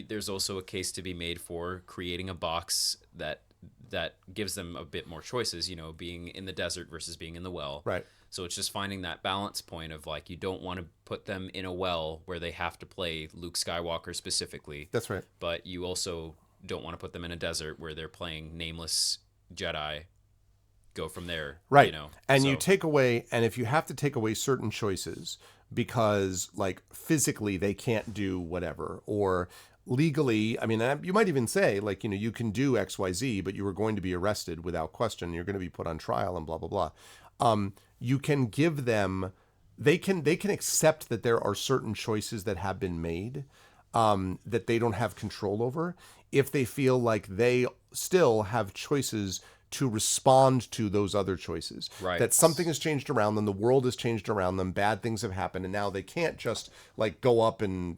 there's also a case to be made for creating a box that gives them a bit more choices, being in the desert versus being in the well. Right. So it's just finding that balance point of like, you don't want to put them in a well where they have to play Luke Skywalker specifically. That's right. But you also don't want to put them in a desert where they're playing nameless Jedi. Go from there. Right. And you take away, and if you have to take away certain choices because like physically they can't do whatever, or legally, I mean, you might even say like, you can do XYZ, but you are going to be arrested without question. You're going to be put on trial and blah, blah, blah. You can give them, they can accept that there are certain choices that have been made that they don't have control over, if they feel like they still have choices to respond to those other choices. Right. That something has changed around them, the world has changed around them, bad things have happened, and now they can't just like go up and,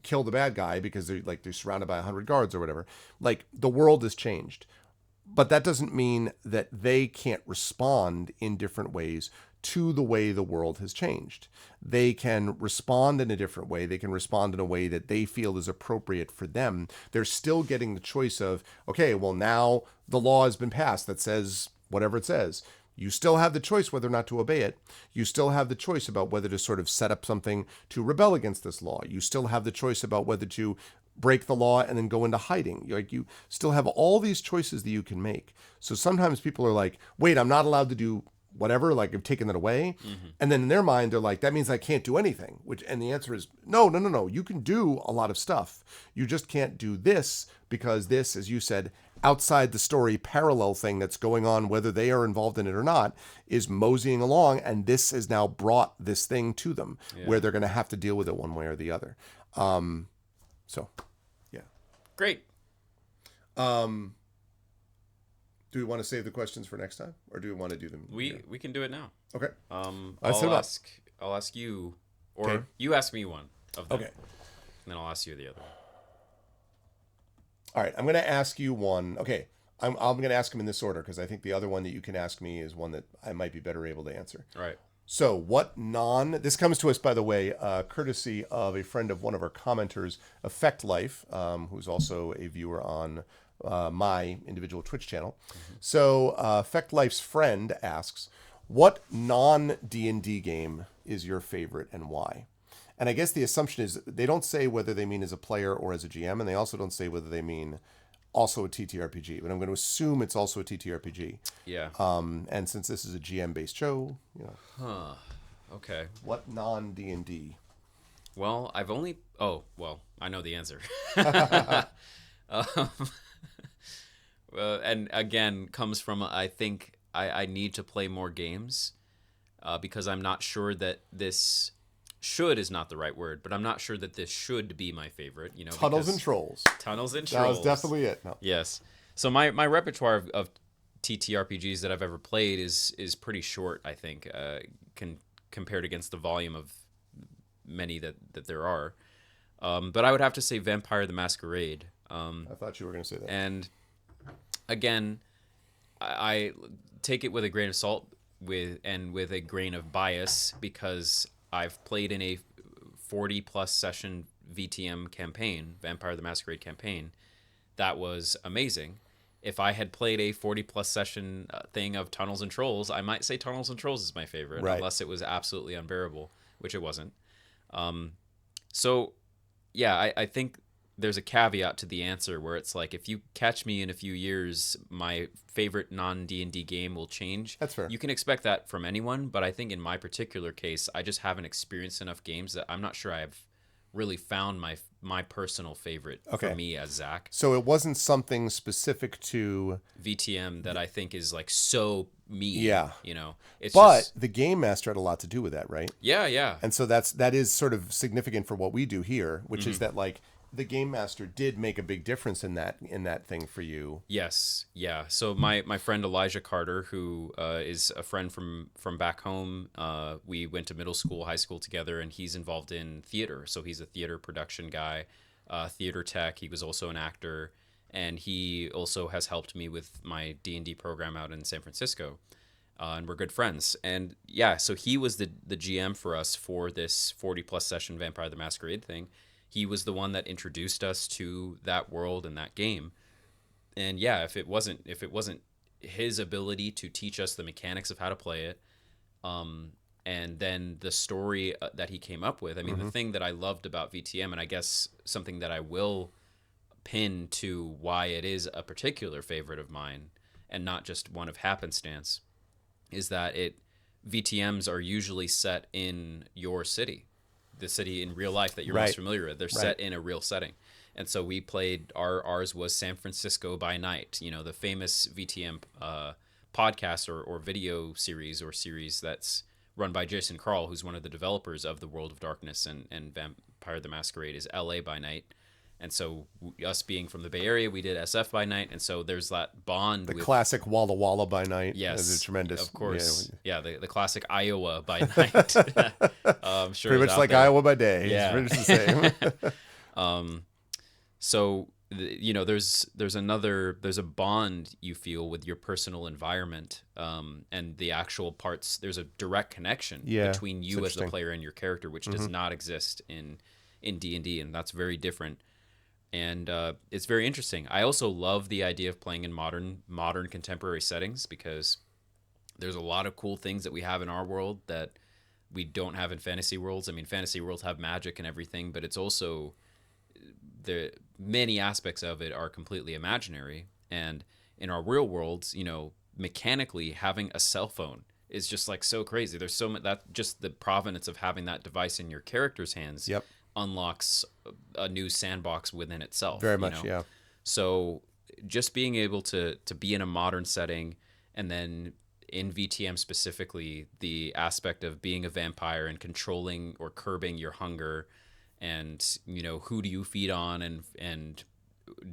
kill the bad guy because they're surrounded by 100 guards or whatever. Like, the world has changed. But that doesn't mean that they can't respond in different ways to the way the world has changed. They can respond in a different way. They can respond in a way that they feel is appropriate for them. They're still getting the choice of, okay, well, now the law has been passed that says whatever it says. You still have the choice whether or not to obey it. You still have the choice about whether to sort of set up something to rebel against this law. You still have the choice about whether to break the law and then go into hiding. Like, you still have all these choices that you can make. So sometimes people are like, wait, I'm not allowed to do whatever, like I've taken it away. And then in their mind, they're like, that means I can't do anything, and the answer is no. You can do a lot of stuff. You just can't do this, because this, as you said, outside the story parallel thing that's going on, whether they are involved in it or not, is moseying along. And this has now brought this thing to them where they're going to have to deal with it one way or the other. So, yeah. Great. Do we want to save the questions for next time, or do we want to do them? We can do it now. Okay. I'll ask you, or you ask me one of them. Okay. And then I'll ask you the other one. All right. I'm going to ask you one. Okay. I'm going to ask them in this order, because I think the other one that you can ask me is one that I might be better able to answer. All right. So this comes to us, by the way, courtesy of a friend of one of our commenters, Effect Life, who's also a viewer on my individual Twitch channel. So Effect Life's friend asks, what non-D&D game is your favorite and why? And I guess the assumption is they don't say whether they mean as a player or as a GM, and they also don't say whether they mean also a TTRPG, but I'm going to assume it's also a TTRPG. Yeah. And since this is a GM-based show, Okay. What non-D&D? Well, I know the answer. And again, comes from, I think I need to play more games because I'm not sure that this is not the right word, but I'm not sure that this should be my favorite. Tunnels and Trolls. Tunnels and That Trolls. was definitely it. No. Yes. So my repertoire of TTRPGs that I've ever played is pretty short, I think, compared against the volume of many that there are. But I would have to say Vampire the Masquerade. I thought you were going to say that. And again, I take it with a grain of salt with a grain of bias because I've played in a 40 plus session VTM campaign, Vampire the Masquerade campaign, that was amazing. If I had played a 40 plus session thing of Tunnels and Trolls, I might say Tunnels and Trolls is my favorite, Right. unless it was absolutely unbearable, which it wasn't. So, yeah, I think there's a caveat to the answer where it's like, if you catch me in a few years, my favorite non-D&D game will change. That's fair. You can expect that from anyone, but I think in my particular case, I just haven't experienced enough games that I'm not sure I've really found my personal favorite Okay. for me as Zach. So it wasn't something specific to VTM that I think is like so me. Yeah. You know, it's but just, the game master had a lot to do with that, right? yeah. And so that is sort of significant for what we do here, which is that like the game master did make a big difference in that thing for you. Yes, yeah. So my friend Elijah Carter, who is a friend from back home, we went to middle school, high school together, and he's involved in theater. So he's a theater production guy, theater tech. He was also an actor, and he also has helped me with my D&D program out in San Francisco. And we're good friends. And yeah, so he was the GM for us for this 40 plus session Vampire the Masquerade thing. He was the one that introduced us to that world and that game. And yeah, if it wasn't his ability to teach us the mechanics of how to play it, and then the story that he came up with. I mean, the thing that I loved about VTM, and I guess something that I will pin to why it is a particular favorite of mine, and not just one of happenstance, is that VTMs are usually set in your city, the city in real life that you're most familiar with. They're set in a real setting. And so we played, ours was San Francisco by Night, you know, the famous VTM podcast or video series that's run by Jason Carl, who's one of the developers of the World of Darkness and Vampire the Masquerade is LA by Night. And so us being from the Bay Area, we did SF by Night. And so there's that bond. The classic Walla Walla by Night. Yes. Is tremendous. Of course. Yeah, the classic Iowa by Night. Sure, pretty much like there. Iowa by day. Yeah. It's pretty much the same. So, you know, there's a bond you feel with your personal environment, and the actual parts. There's a direct connection between you as the player and your character, which does not exist in D&D, and that's very different. And it's very interesting. I also love the idea of playing in modern contemporary settings, because there's a lot of cool things that we have in our world that we don't have in fantasy worlds. I mean, fantasy worlds have magic and everything, but it's also the many aspects of it are completely imaginary. And in our real worlds, you know, mechanically having a cell phone is just like so crazy. There's so much that just the provenance of having that device in your character's hands unlocks a new sandbox within itself. Very much, yeah. So just being able to be in a modern setting, and then in VTM specifically, the aspect of being a vampire and controlling or curbing your hunger, and, you know, who do you feed on, and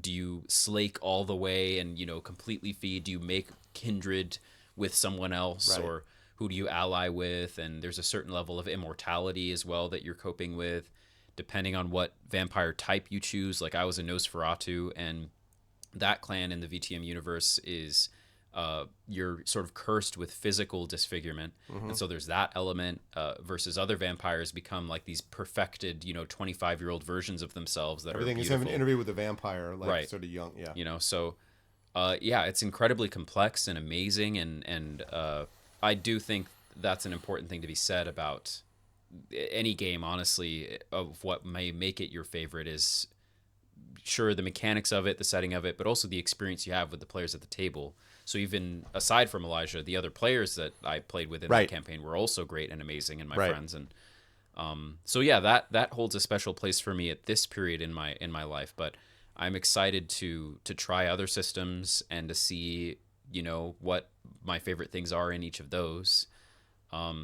do you slake all the way and, you know, completely feed? Do you make kindred with someone else, or who do you ally with? And there's a certain level of immortality as well that you're coping with, depending on what vampire type you choose. Like I was a Nosferatu, and that clan in the VTM universe is you're sort of cursed with physical disfigurement. And so there's that element versus other vampires become like these perfected, you know, 25-year-old versions of themselves that everything are is beautiful. An interview with a vampire, like sort of young. Yeah. You know, so yeah, it's incredibly complex and amazing. And I do think that's an important thing to be said about any game, honestly, of what may make it your favorite is sure the mechanics of it, the setting of it, but also the experience you have with the players at the table. So even aside from Elijah, the other players that I played with in that campaign were also great and amazing, and my friends. And so yeah, that holds a special place for me at this period in my life. But I'm excited to try other systems and to see, you know, what my favorite things are in each of those.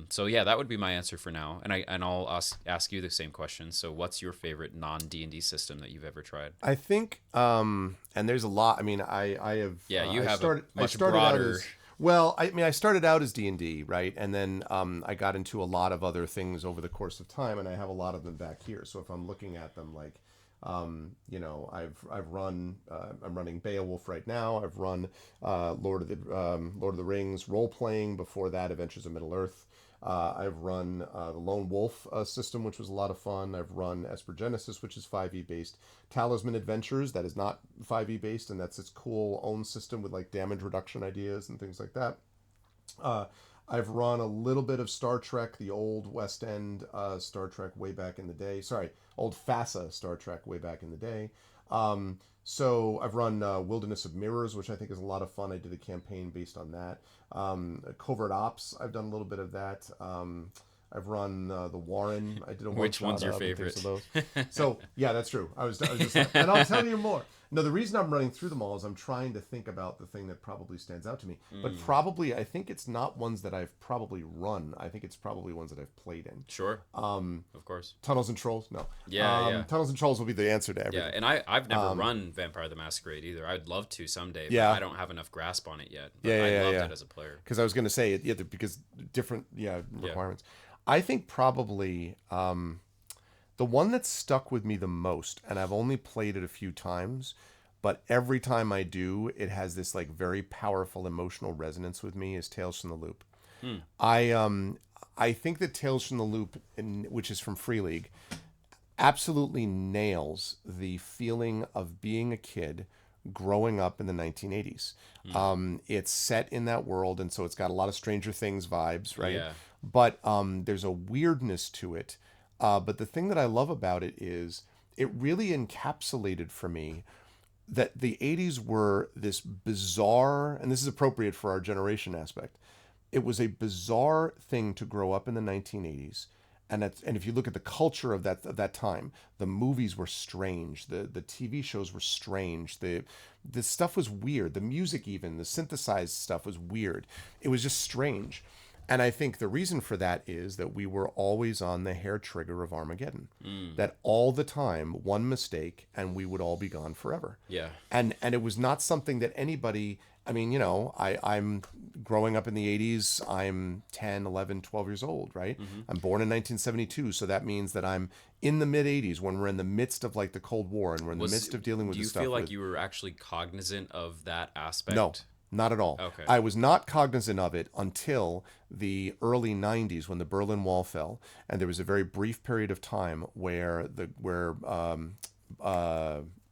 So yeah, that would be my answer for now. And I'll ask you the same question. So what's your favorite non-D&D system that you've ever tried? I think, and there's a lot. I mean, I have. Yeah, you have I started broader. Well, I mean, I started out as D&D, right? And then I got into a lot of other things over the course of time, and I have a lot of them back here. So if I'm looking at them, like, I've run, I'm running Beowulf right now. I've run Lord of the Rings role playing. Before that, Adventures of Middle Earth. I've run the Lone Wolf system, which was a lot of fun. I've run Esper Genesis, which is 5e based. Talisman Adventures, that is not 5e based, and that's its cool own system with like damage reduction ideas and things like that. Uh, I've run a little bit of Star Trek, the old West End Star Trek way back in the day. Sorry, old FASA Star Trek way back in the day. So I've run Wilderness of Mirrors, which I think is a lot of fun. I did a campaign based on that. Covert Ops, I've done a little bit of that. I've run the Warren. I did a one Which shot one's your of and favorite? things of those. So yeah, that's true. I was just, and I'll tell you more. No, the reason I'm running through them all is I'm trying to think about the thing that probably stands out to me. But probably, I think it's not ones that I've probably run. I think it's probably ones that I've played in. Sure. Of course. Tunnels and Trolls? No. Yeah. Tunnels and Trolls will be the answer to everything. Yeah, and I've never run Vampire the Masquerade either. I'd love to someday, but Yeah. I don't have enough grasp on it yet. But Yeah, I loved yeah. it as a player. Because I was going to say, because different requirements. I think probably the one that stuck with me the most, and I've only played it a few times, but every time I do, it has this like very powerful emotional resonance with me, is Tales from the Loop. I think that Tales from the Loop, which is from Free League, absolutely nails the feeling of being a kid growing up in the 1980s. It's set in that world, and so it's got a lot of Stranger Things vibes, right? Yeah. But there's a weirdness to it. But the thing that I love about it is it really encapsulated for me that the 80s were this bizarre, and this is appropriate for our generation aspect. It was a bizarre thing to grow up in the 1980s. And if you look at the culture of that time, the movies were strange, the TV shows were strange, the stuff was weird, the music, even the synthesized stuff, was weird. It was just strange. And I think the reason for that is that we were always on the hair trigger of Armageddon. That all the time, one mistake, and we would all be gone forever. Yeah. And it was not something that anybody, I mean, I'm growing up in the 80s. I'm 10, 11, 12 years old, right? I'm born in 1972. So that means that I'm in the mid 80s when we're in the midst of like the Cold War and we're in the midst of dealing with Do you this stuff. feel like you were actually cognizant of that aspect? No, not at all. Okay. I was not cognizant of it until the early 90s when the Berlin Wall fell. And there was a very brief period of time where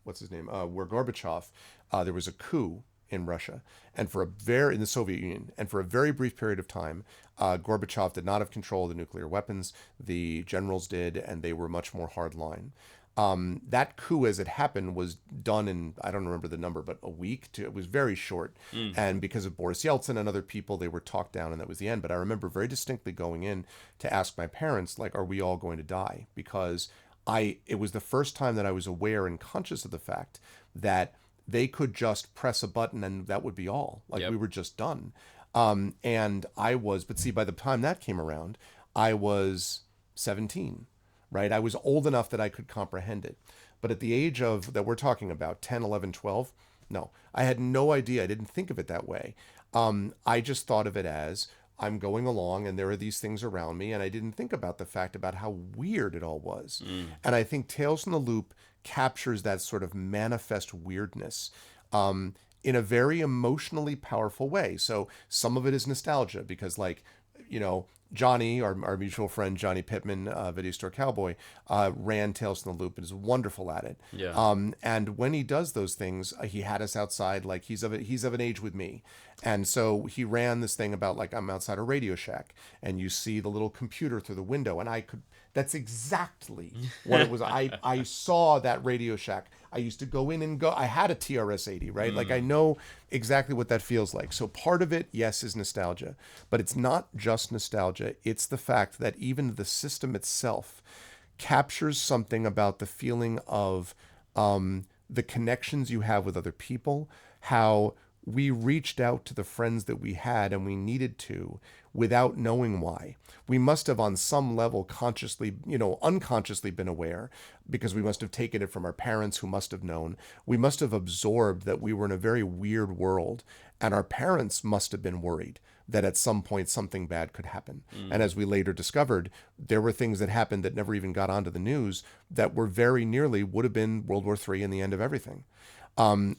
what's his name? Where Gorbachev, there was a coup in Russia, and in the Soviet Union, and for a very brief period of time, Gorbachev did not have control of the nuclear weapons. The generals did, and they were much more hardline. That coup, as it happened, was done in, I don't remember the number, but a week. It was very short. And because of Boris Yeltsin and other people, they were talked down, and that was the end. But I remember very distinctly going in to ask my parents, like, are we all going to die? Because it was the first time that I was aware and conscious of the fact that they could just press a button and that would be all. Like, we were just done. And but see, by the time that came around, I was 17. Right? I was old enough that I could comprehend it. But at the age of, that we're talking about, 10, 11, 12, no, I had no idea. I didn't think of it that way. I just thought of it as I'm going along and there are these things around me, and I didn't think about the fact about how weird it all was. And I think Tales from the Loop captures that sort of manifest weirdness in a very emotionally powerful way. So some of it is nostalgia because, like, Johnny, our mutual friend Johnny Pittman, Video Store Cowboy, ran Tales from the Loop and is wonderful at it. Yeah. And when he does those things, he had us outside, like he's of an age with me, and so he ran this thing about, like, I'm outside a Radio Shack, and you see the little computer through the window, and that's exactly what it was. I saw that Radio Shack. I used to go in and I had a TRS-80, right? Like, I know exactly what that feels like. So part of it, yes, is nostalgia, but it's not just nostalgia. It's the fact that even the system itself captures something about the feeling of the connections you have with other people, how we reached out to the friends that we had and we needed to without knowing why. We must have on some level consciously, unconsciously been aware, because we must have taken it from our parents who must have known. We must have absorbed that we were in a very weird world, and our parents must have been worried that at some point something bad could happen. And as we later discovered, there were things that happened that never even got onto the news that were very nearly would have been World War III and the end of everything.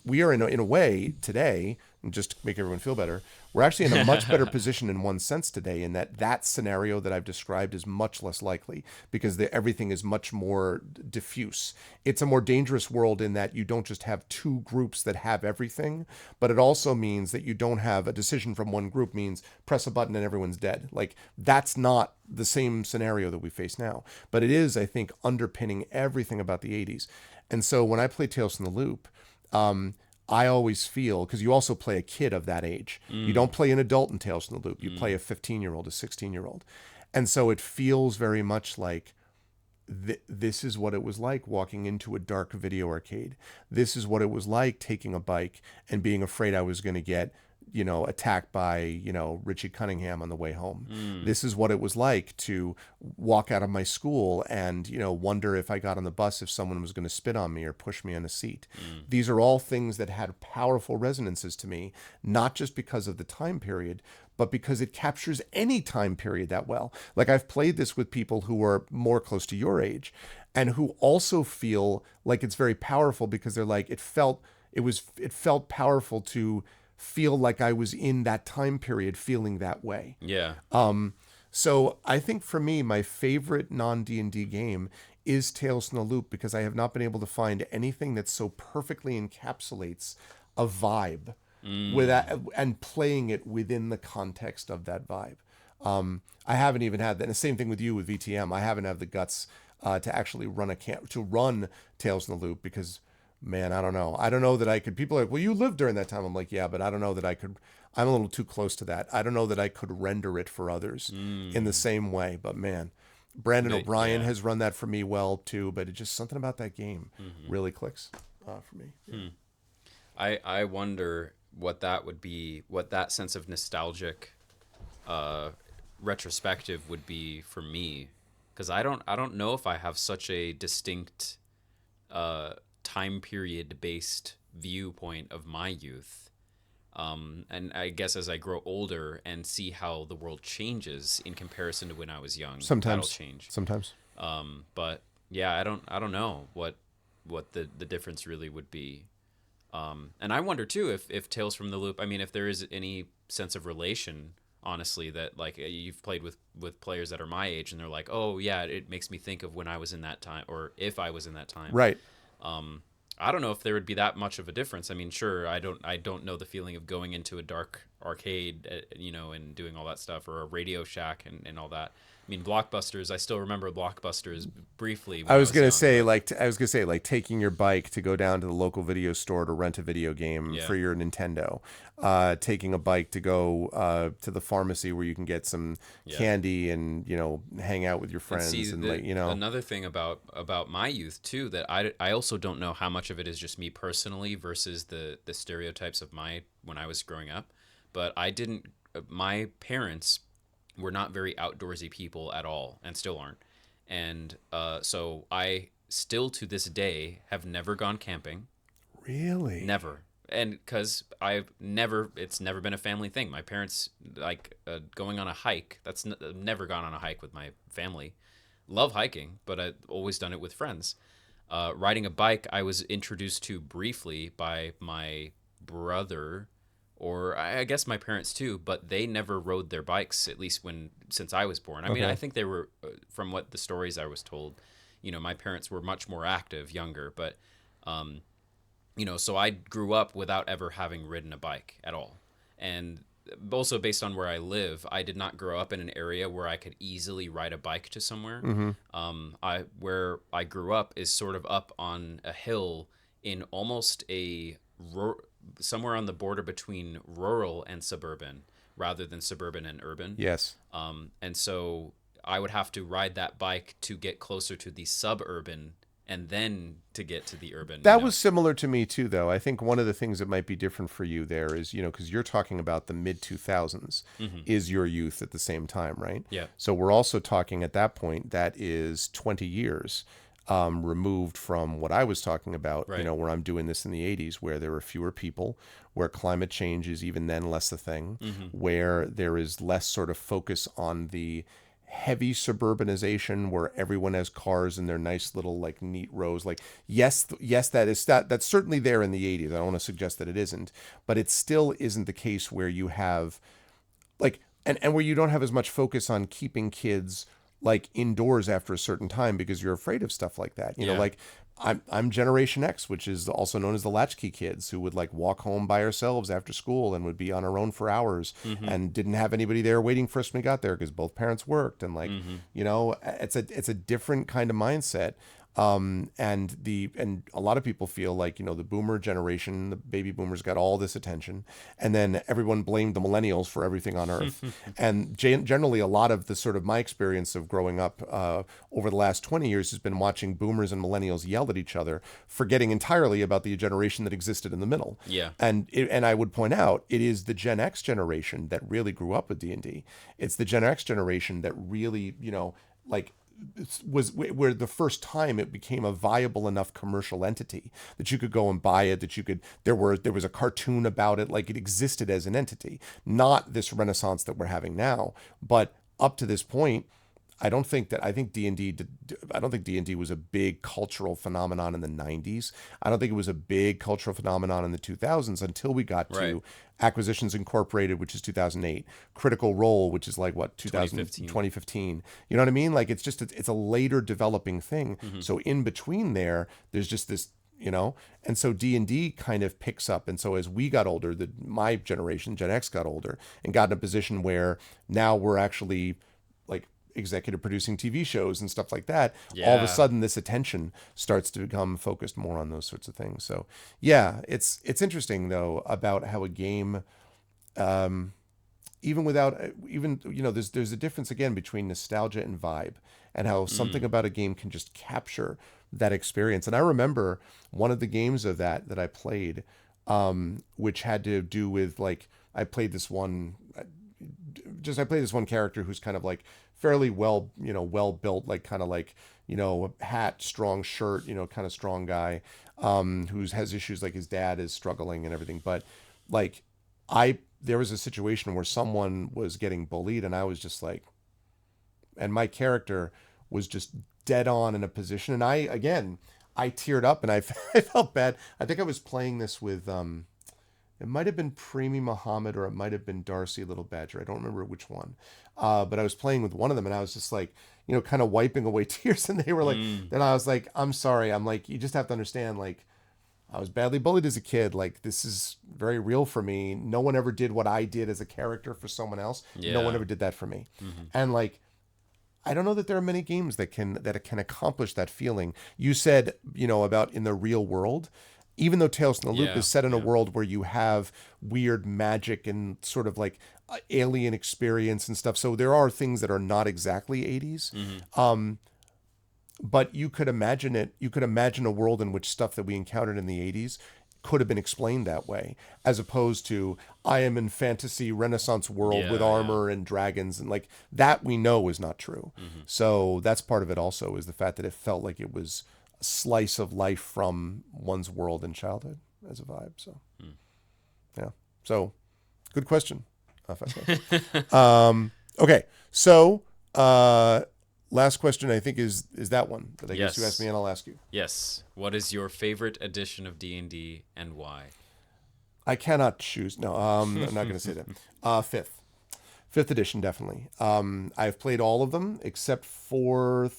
We are in a way today, and just to make everyone feel better, we're actually in a much better position in one sense today, in that scenario that I've described is much less likely, because everything is much more diffuse. It's a more dangerous world in that you don't just have two groups that have everything, but it also means that you don't have a decision from one group means press a button and everyone's dead. Like, that's not the same scenario that we face now, but it is, I think, underpinning everything about the 80s. And so when I play Tales from the Loop, I always feel, because you also play a kid of that age. You don't play an adult in Tales from the Loop. You play a 15-year-old, a 16-year-old. And so it feels very much like this is what it was like walking into a dark video arcade. This is what it was like taking a bike and being afraid I was going to get attacked by, Richie Cunningham on the way home. This is what it was like to walk out of my school and, wonder if I got on the bus if someone was going to spit on me or push me on a seat. These are all things that had powerful resonances to me, not just because of the time period, but because it captures any time period that well. Like, I've played this with people who are more close to your age and who also feel like it's very powerful because they're like, it felt powerful to feel like I was in that time period feeling that way. Yeah. So I think for me, my favorite non-D&D game is Tales from the Loop, because I have not been able to find anything that so perfectly encapsulates a vibe and playing it within the context of that vibe. I haven't even had that. And the same thing with you with VTM. I haven't had the guts to actually run Tales from the Loop, because man, I don't know. I don't know that I could. People are like, well, you lived during that time. I'm like, yeah, but I don't know that I could. I'm a little too close to that. I don't know that I could render it for others in the same way. But man, Brandon O'Brien has run that for me well too. But it's just something about that game really clicks for me. Yeah. I wonder what that would be, what that sense of nostalgic retrospective would be for me, because I don't know if I have such a distinct time period based viewpoint of my youth, and I guess as I grow older and see how the world changes in comparison to when I was young, that'll change sometimes. But yeah, I don't know what the difference really would be. And I wonder too if Tales from the Loop, I mean, if there is any sense of relation, honestly, that like you've played with players that are my age and they're like, oh yeah, it makes me think of when I was in that time, or if I was in that time. Right. I don't know if there would be that much of a difference. I mean, sure, I don't know the feeling of going into a dark arcade, and doing all that stuff, or a Radio Shack and all that. I mean, Blockbusters, I still remember Blockbusters briefly. I was gonna say, like taking your bike to go down to the local video store to rent a video game for your Nintendo, taking a bike to go to the pharmacy where you can get some candy and hang out with your friends Another thing about my youth too, that I also don't know how much of it is just me personally versus the stereotypes of when I was growing up, but my parents were not very outdoorsy people at all, and still aren't. And so I still to this day have never gone camping. Really? Never. And because it's never been a family thing. My parents, going on a hike, I've never gone on a hike with my family. Love hiking, but I've always done it with friends. Riding a bike, I was introduced to briefly by my brother, or I guess my parents too, but they never rode their bikes, at least since I was born. I mean, I think they were, from what the stories I was told, my parents were much more active, younger, but, so I grew up without ever having ridden a bike at all. And also based on where I live, I did not grow up in an area where I could easily ride a bike to somewhere. Where I grew up is sort of up on a hill in almost somewhere on the border between rural and suburban, rather than suburban and urban. Yes. And so I would have to ride that bike to get closer to the suburban and then to get to the urban. That was similar to me too, though. I think one of the things that might be different for you there is, because you're talking about the mid 2000s is your youth at the same time, right? Yeah. So we're also talking at that point, that is 20 years removed from what I was talking about, Right. where I'm doing this in the 80s, where there are fewer people, where climate change is even then less a thing, where there is less sort of focus on the heavy suburbanization where everyone has cars in their nice little like neat rows. Like yes, that's certainly there in the 80s. I don't want to suggest that it isn't, but it still isn't the case where you have like and where you don't have as much focus on keeping kids like indoors after a certain time because you're afraid of stuff like that. Yeah. Like I'm Generation X, which is also known as the latchkey kids, who would like walk home by ourselves after school and would be on our own for hours and didn't have anybody there waiting for us when we got there because both parents worked. And like, it's a different kind of mindset. And a lot of people feel like, the boomer generation, the baby boomers got all this attention, and then everyone blamed the millennials for everything on earth. And generally a lot of the sort of my experience of growing up over the last 20 years has been watching boomers and millennials yell at each other, forgetting entirely about the generation that existed in the middle. Yeah. And I would point out, it is the Gen X generation that really grew up with D&D. It's the Gen X generation that really, like was where the first time it became a viable enough commercial entity that you could go and buy it, that you could, there was a cartoon about it, like it existed as an entity, not this renaissance that we're having now. But up to this point, I think D&D was a big cultural phenomenon in the 90s. I don't think it was a big cultural phenomenon in the 2000s until we got to Acquisitions Incorporated, which is 2008, Critical Role, which is like what, 2015. You know what I mean? Like it's a later developing thing. So in between there's just this, and so D&D kind of picks up. And so as we got older, my generation, Gen X, got older and got in a position where now we're actually like executive producing TV shows and stuff like that. All of a sudden this attention starts to become focused more on those sorts of things. So yeah, it's interesting though about how a game, even without there's a difference again between nostalgia and vibe, and how something about a game can just capture that experience. And I remember one of the games of that I played, which had to do with like, I played this one character who's kind of like fairly well built, like kind of like, hat, strong shirt, kind of strong guy, who has issues, like his dad is struggling and everything. But like there was a situation where someone was getting bullied and I was just like, and my character was just dead on in a position. And I teared up and I felt bad. I think I was playing this with, it might have been Preemie Muhammad or it might have been Darcy Little Badger. I don't remember which one. But I was playing with one of them and I was just like, kind of wiping away tears. And they were like, then I was like, I'm sorry. I'm like, you just have to understand, like, I was badly bullied as a kid. Like, this is very real for me. No one ever did what I did as a character for someone else. Yeah. No one ever did that for me. And like, I don't know that there are many games that can accomplish that feeling. You said, about in the real world, even though Tales from the Loop is set in a world where you have weird magic and sort of like alien experience and stuff. So there are things that are not exactly 80s. But you could imagine it. You could imagine a world in which stuff that we encountered in the 80s could have been explained that way, as opposed to I am in fantasy Renaissance world with armor and dragons, and like that we know is not true. So that's part of it also, is the fact that it felt like it was a slice of life from one's world in childhood as a vibe. So yeah. So good question. Okay. So last question, I think, is that one that I guess you asked me and I'll ask you. Yes. What is your favorite edition of D&D and why? I cannot choose. No, I'm not going to say that. Fifth edition, definitely. I've played all of them except for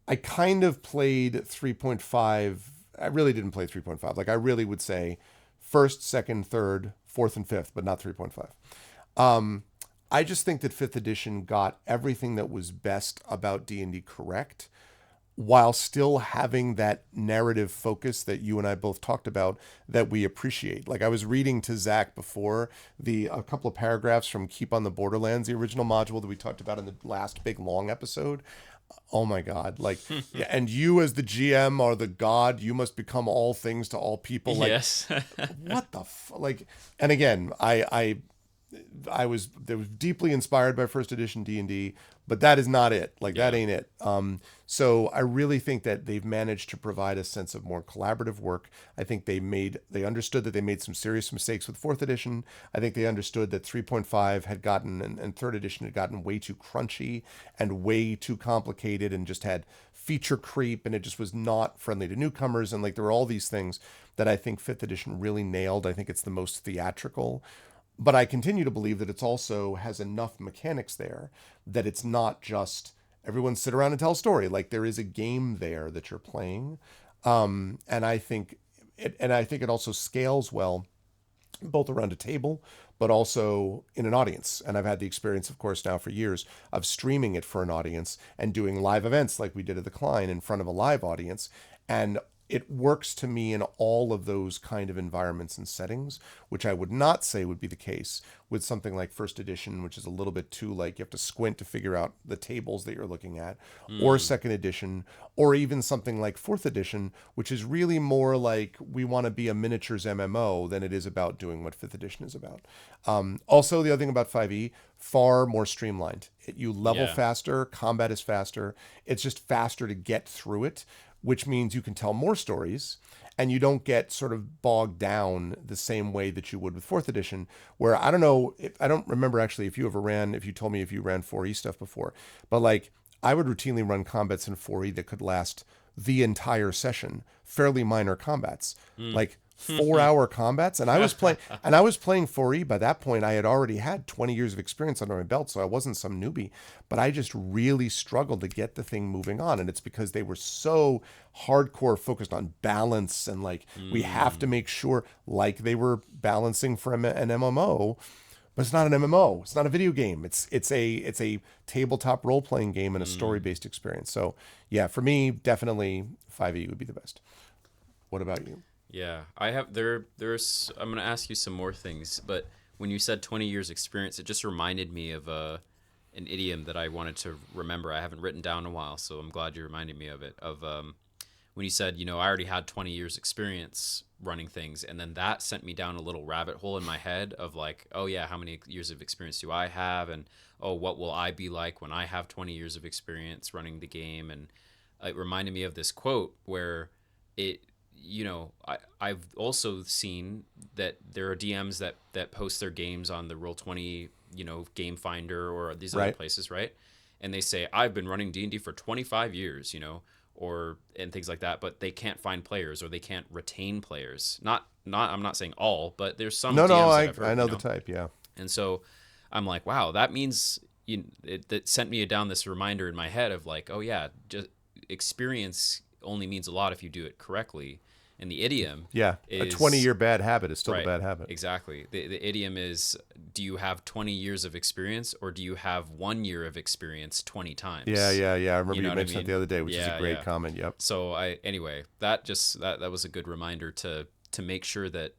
I kind of played 3.5. I really didn't play 3.5. Like I really would say first, second, third, fourth, and fifth, but not 3.5. I just think that 5th edition got everything that was best about D&D correct, while still having that narrative focus that you and I both talked about that we appreciate. Like I was reading to Zach before a couple of paragraphs from Keep on the Borderlands, the original module that we talked about in the last big long episode. Oh my God. Like, yeah, and you as the GM are the God, you must become all things to all people. Like, Yes. what the like, and again, I was deeply inspired by first edition D&D, but that is not it. Like that Yeah. ain't it. So I really think that they've managed to provide a sense of more collaborative work. I think they understood that they made some serious mistakes with fourth edition. I think they understood that 3.5 had gotten and third edition had gotten way too crunchy and way too complicated and just had feature creep, and it just was not friendly to newcomers. And like there were all these things that I think fifth edition really nailed. I think it's the most theatrical, but I continue to believe that it's also has enough mechanics there that it's not just everyone sit around and tell a story. Like there is a game there that you're playing, and I think it also scales well, both around a table, but also in an audience. And I've had the experience, of course, now for years of streaming it for an audience and doing live events like we did at the Klein in front of a live audience. And it works to me in all of those kind of environments and settings, which I would not say would be the case with something like first edition, which is a little bit too like you have to squint to figure out the tables that you're looking at, or second edition, or even something like fourth edition, which is really more like we want to be a miniatures MMO than it is about doing what fifth edition is about. Also, the other thing about 5e, far more streamlined. You level Yeah. faster, combat is faster. It's just faster to get through it, which means you can tell more stories and you don't get sort of bogged down the same way that you would with fourth edition, where I don't know, I don't remember actually if you told me if you ran 4e stuff before, but like I would routinely run combats in 4e that could last the entire session, fairly minor combats, like 4 hour combats. And I was playing 4e. By that point, I had already had 20 years of experience under my belt. So I wasn't some newbie, but I just really struggled to get the thing moving on. And it's because they were so hardcore focused on balance. And like, we have to make sure like they were balancing for an MMO, but it's not an MMO. It's not a video game. It's a tabletop role playing game and a story based experience. So yeah, for me, definitely 5e would be the best. What about you? Yeah, I have there's I'm going to ask you some more things, but when you said 20 years experience, it just reminded me of an idiom that I wanted to remember. I haven't written down in a while, so I'm glad you reminded me of it. When you said, I already had 20 years experience running things, and then that sent me down a little rabbit hole in my head of like, oh yeah, how many years of experience do I have, and oh, what will I be like when I have 20 years of experience running the game? And it reminded me of this quote where it I've also seen that there are DMs that post their games on the Roll20, Game Finder or these other Right. places, right? And they say, I've been running D&D for 25 years, and things like that, but they can't find players or they can't retain players. I'm not saying all, but there's some No, DMs that I I've heard, I know the type. Yeah. And so I'm like, wow, that means that sent me down this reminder in my head of like, oh yeah, just experience only means a lot if you do it correctly. And the idiom Yeah. A is 20-year bad habit is still right, a bad habit. exactly. The idiom is, do you have 20 years of experience or do you have 1 year of experience 20 times? Yeah. I remember you know what I mentioned that mean? the other day, which is Yeah, a great yeah. comment. Yep. So anyway, that was a good reminder to make sure that,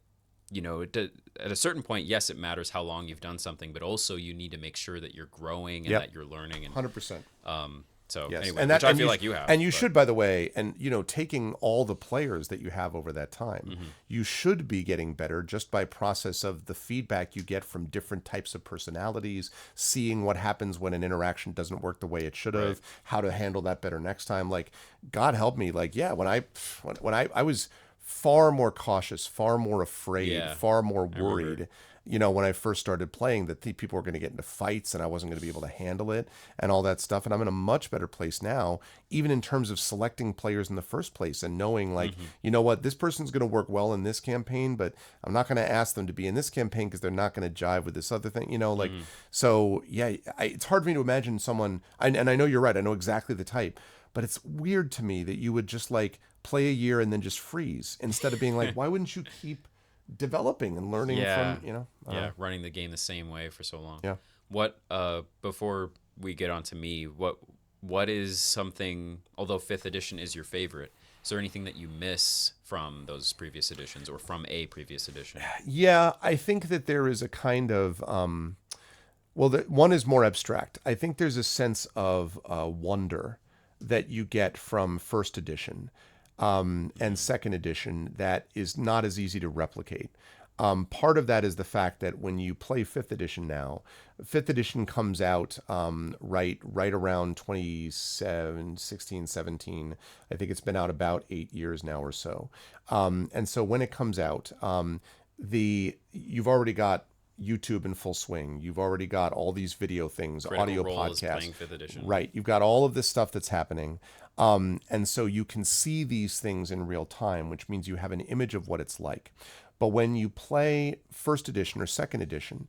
at a certain point, yes, it matters how long you've done something, but also you need to make sure that you're growing and Yep. that you're learning. And 100%. so Yes. anyway, And which I and feel like you have. And you but- should, by the way, and taking all the players that you have over that time, Mm-hmm. you should be getting better just by process of the feedback you get from different types of personalities, seeing what happens when an interaction doesn't work the way it should have, Right. how to handle that better next time. Like, God help me. Like, yeah, when I was far more cautious, far more afraid, Yeah, far more remember. worried, when I first started playing, that people were going to get into fights and I wasn't going to be able to handle it and all that stuff. And I'm in a much better place now, even in terms of selecting players in the first place and knowing like, you know what, this person's going to work well in this campaign, but I'm not going to ask them to be in this campaign because they're not going to jive with this other thing, so yeah, it's hard for me to imagine someone, and I know you're right. I know exactly the type, but it's weird to me that you would just like play a year and then just freeze instead of being like, why wouldn't you keep developing and learning Yeah. from, running the game the same way for so long. Yeah. What before we get on to me, what is something, although 5th edition is your favorite, is there anything that you miss from those previous editions or from a previous edition? Yeah, I think that there is a kind of, one is more abstract. I think there's a sense of wonder that you get from first edition and second edition that is not as easy to replicate. Part of that is the fact that when you play fifth edition now, fifth edition comes out right around 2016, 17. I think it's been out about 8 years now or so. And so when it comes out, you've already got YouTube in full swing. You've already got all these video things, Critical audio Role is podcasts. playing 5th edition. Right. You've got all of this stuff that's happening. And so you can see these things in real time, which means you have an image of what it's like. But when you play first edition or second edition,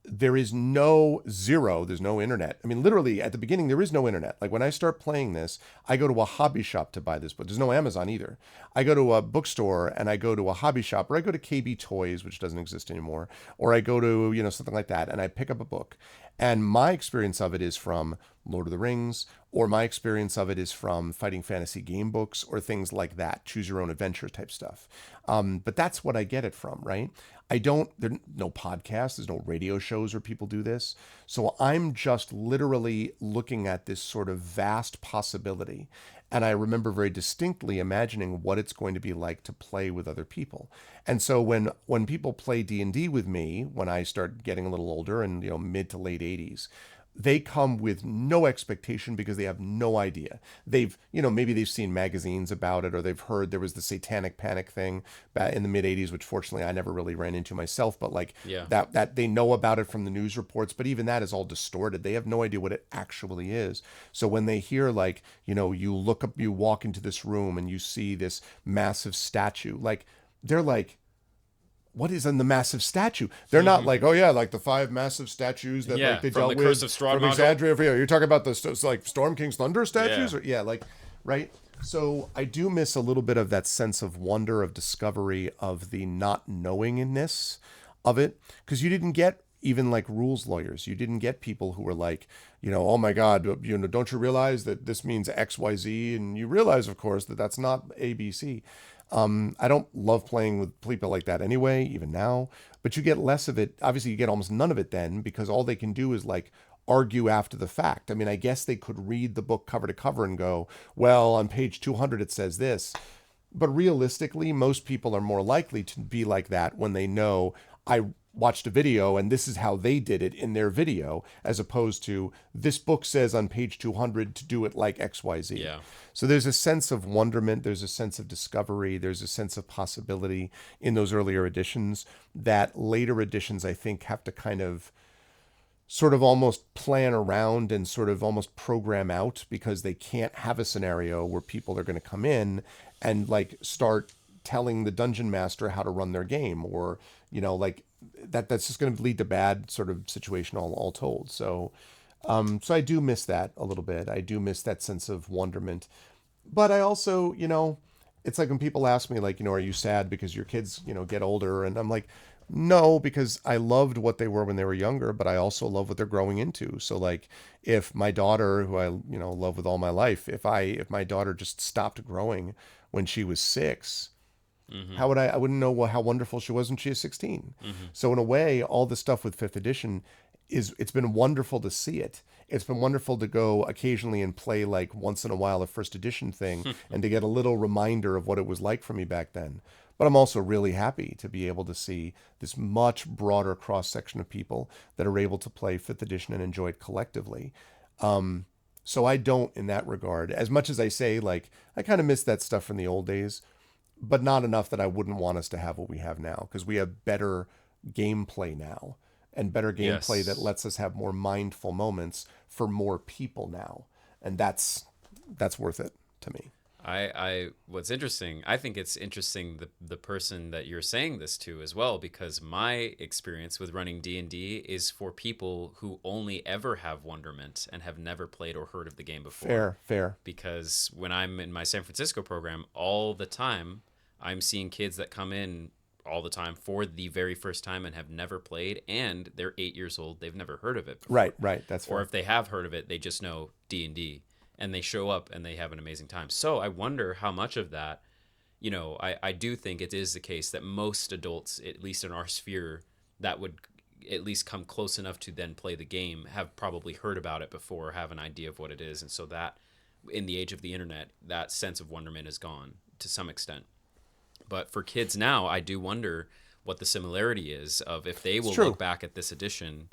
there's no internet. I mean, literally at the beginning, there is no internet. Like when I start playing this, I go to a hobby shop to buy this book. There's no Amazon either. I go to a bookstore and I go to a hobby shop, or I go to KB Toys, which doesn't exist anymore, or I go to, something like that, and I pick up a book. And my experience of it is from Lord of the Rings, or my experience of it is from fighting fantasy game books or things like that, choose your own adventure type stuff. But that's what I get it from, right? There's no podcasts, there's no radio shows where people do this. So I'm just literally looking at this sort of vast possibility. And I remember very distinctly imagining what it's going to be like to play with other people. And so when people play D&D with me, when I start getting a little older and, mid to late 80s, they come with no expectation because they have no idea. Maybe they've seen magazines about it, or they've heard there was the Satanic Panic thing back in the mid 80s, which fortunately I never really ran into myself, but that they know about it from the news reports, but even that is all distorted. They have no idea what it actually is. So when they hear you look up, you walk into this room and you see this massive statue, they're like, what is in the massive statue? They're not like, oh yeah, like the 5 massive statues that they from dealt the Curse of with Strahd from Exandria. You're talking about the Storm King's Thunder statues, right? So I do miss a little bit of that sense of wonder, of discovery, of the not knowingness of it, because you didn't get even like rules lawyers. You didn't get people who were like, oh my God, don't you realize that this means X, Y, Z? And you realize, of course, that that's not ABC. I don't love playing with people like that anyway, even now, but you get less of it. Obviously, you get almost none of it then, because all they can do is argue after the fact. I mean, I guess they could read the book cover to cover and go, well, on page 200, it says this. But realistically, most people are more likely to be like that when they know I watched a video and this is how they did it in their video, as opposed to this book says on page 200 to do it like XYZ. Yeah. So there's a sense of wonderment, there's a sense of discovery, there's a sense of possibility in those earlier editions that later editions, I think, have to kind of sort of almost plan around and sort of almost program out, because they can't have a scenario where people are going to come in and start telling the dungeon master how to run their game, or that's just going to lead to bad sort of situation all told. So I do miss that a little bit. I do miss that sense of wonderment. But I also, it's like when people ask me are you sad because your kids, get older? And I'm like, no, because I loved what they were when they were younger, but I also love what they're growing into. So if my daughter, who I, love with all my life, if my daughter just stopped growing when she was 6, how would I wouldn't know how wonderful she was when she was 16. So in a way, all the stuff with 5th edition it's been wonderful to see it. It's been wonderful to go occasionally and play once in a while a first edition thing and to get a little reminder of what it was like for me back then. But I'm also really happy to be able to see this much broader cross section of people that are able to play 5th edition and enjoy it collectively. So I don't, in that regard, as much as I say, I kind of miss that stuff from the old days, but not enough that I wouldn't want us to have what we have now, because we have better gameplay now, and better gameplay that lets us have more mindful moments for more people now. And that's worth it to me. What's interesting, I think it's interesting the person that you're saying this to as well, because my experience with running D&D is for people who only ever have Wonderment and have never played or heard of the game before. Fair. Because when I'm in my San Francisco program, all the time, I'm seeing kids that come in all the time for the very first time and have never played, and they're 8 years old. They've never heard of it before. Right. That's fair. Or if they have heard of it, they just know D&D. And they show up and they have an amazing time. So I wonder how much of that, I do think it is the case that most adults, at least in our sphere, that would at least come close enough to then play the game, have probably heard about it before, have an idea of what it is. And so that in the age of the internet, that sense of wonderment is gone to some extent. But for kids now, I do wonder what the similarity is of if they will look back at this edition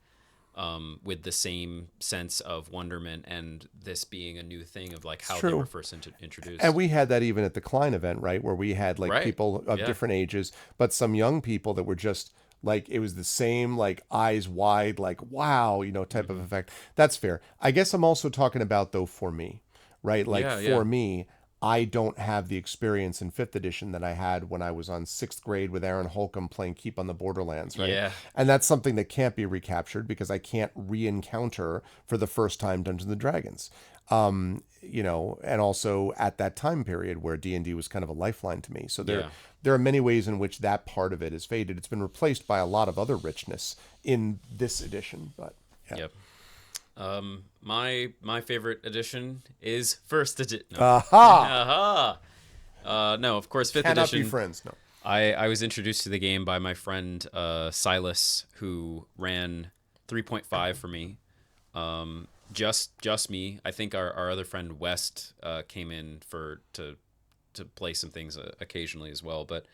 with the same sense of wonderment and this being a new thing of like how they were first introduced. And we had that even at the Klein event, right? Where we had like people of different ages, but some young people that were just like, it was the same, like eyes wide, like, wow, you know, type of effect. That's fair. I guess I'm also talking about though, for me, right? Like for me, I don't have the experience in 5th edition that I had when I was on 6th grade with Aaron Holcomb playing Keep on the Borderlands, right? Yeah. And that's something that can't be recaptured because I can't re-encounter for the first time Dungeons and Dragons. You know, and also at that time period where D&D was kind of a lifeline to me. So there are many ways in which that part of it is faded. It's been replaced by a lot of other richness in this edition, but yeah. Yep. My favorite edition is 1st edition. No. Aha! No, of course, 5th Cannot edition. be friends. No. I was introduced to the game by my friend Silas, who ran 3.5 for me. Just me. I think our other friend West came in to play some things occasionally as well. But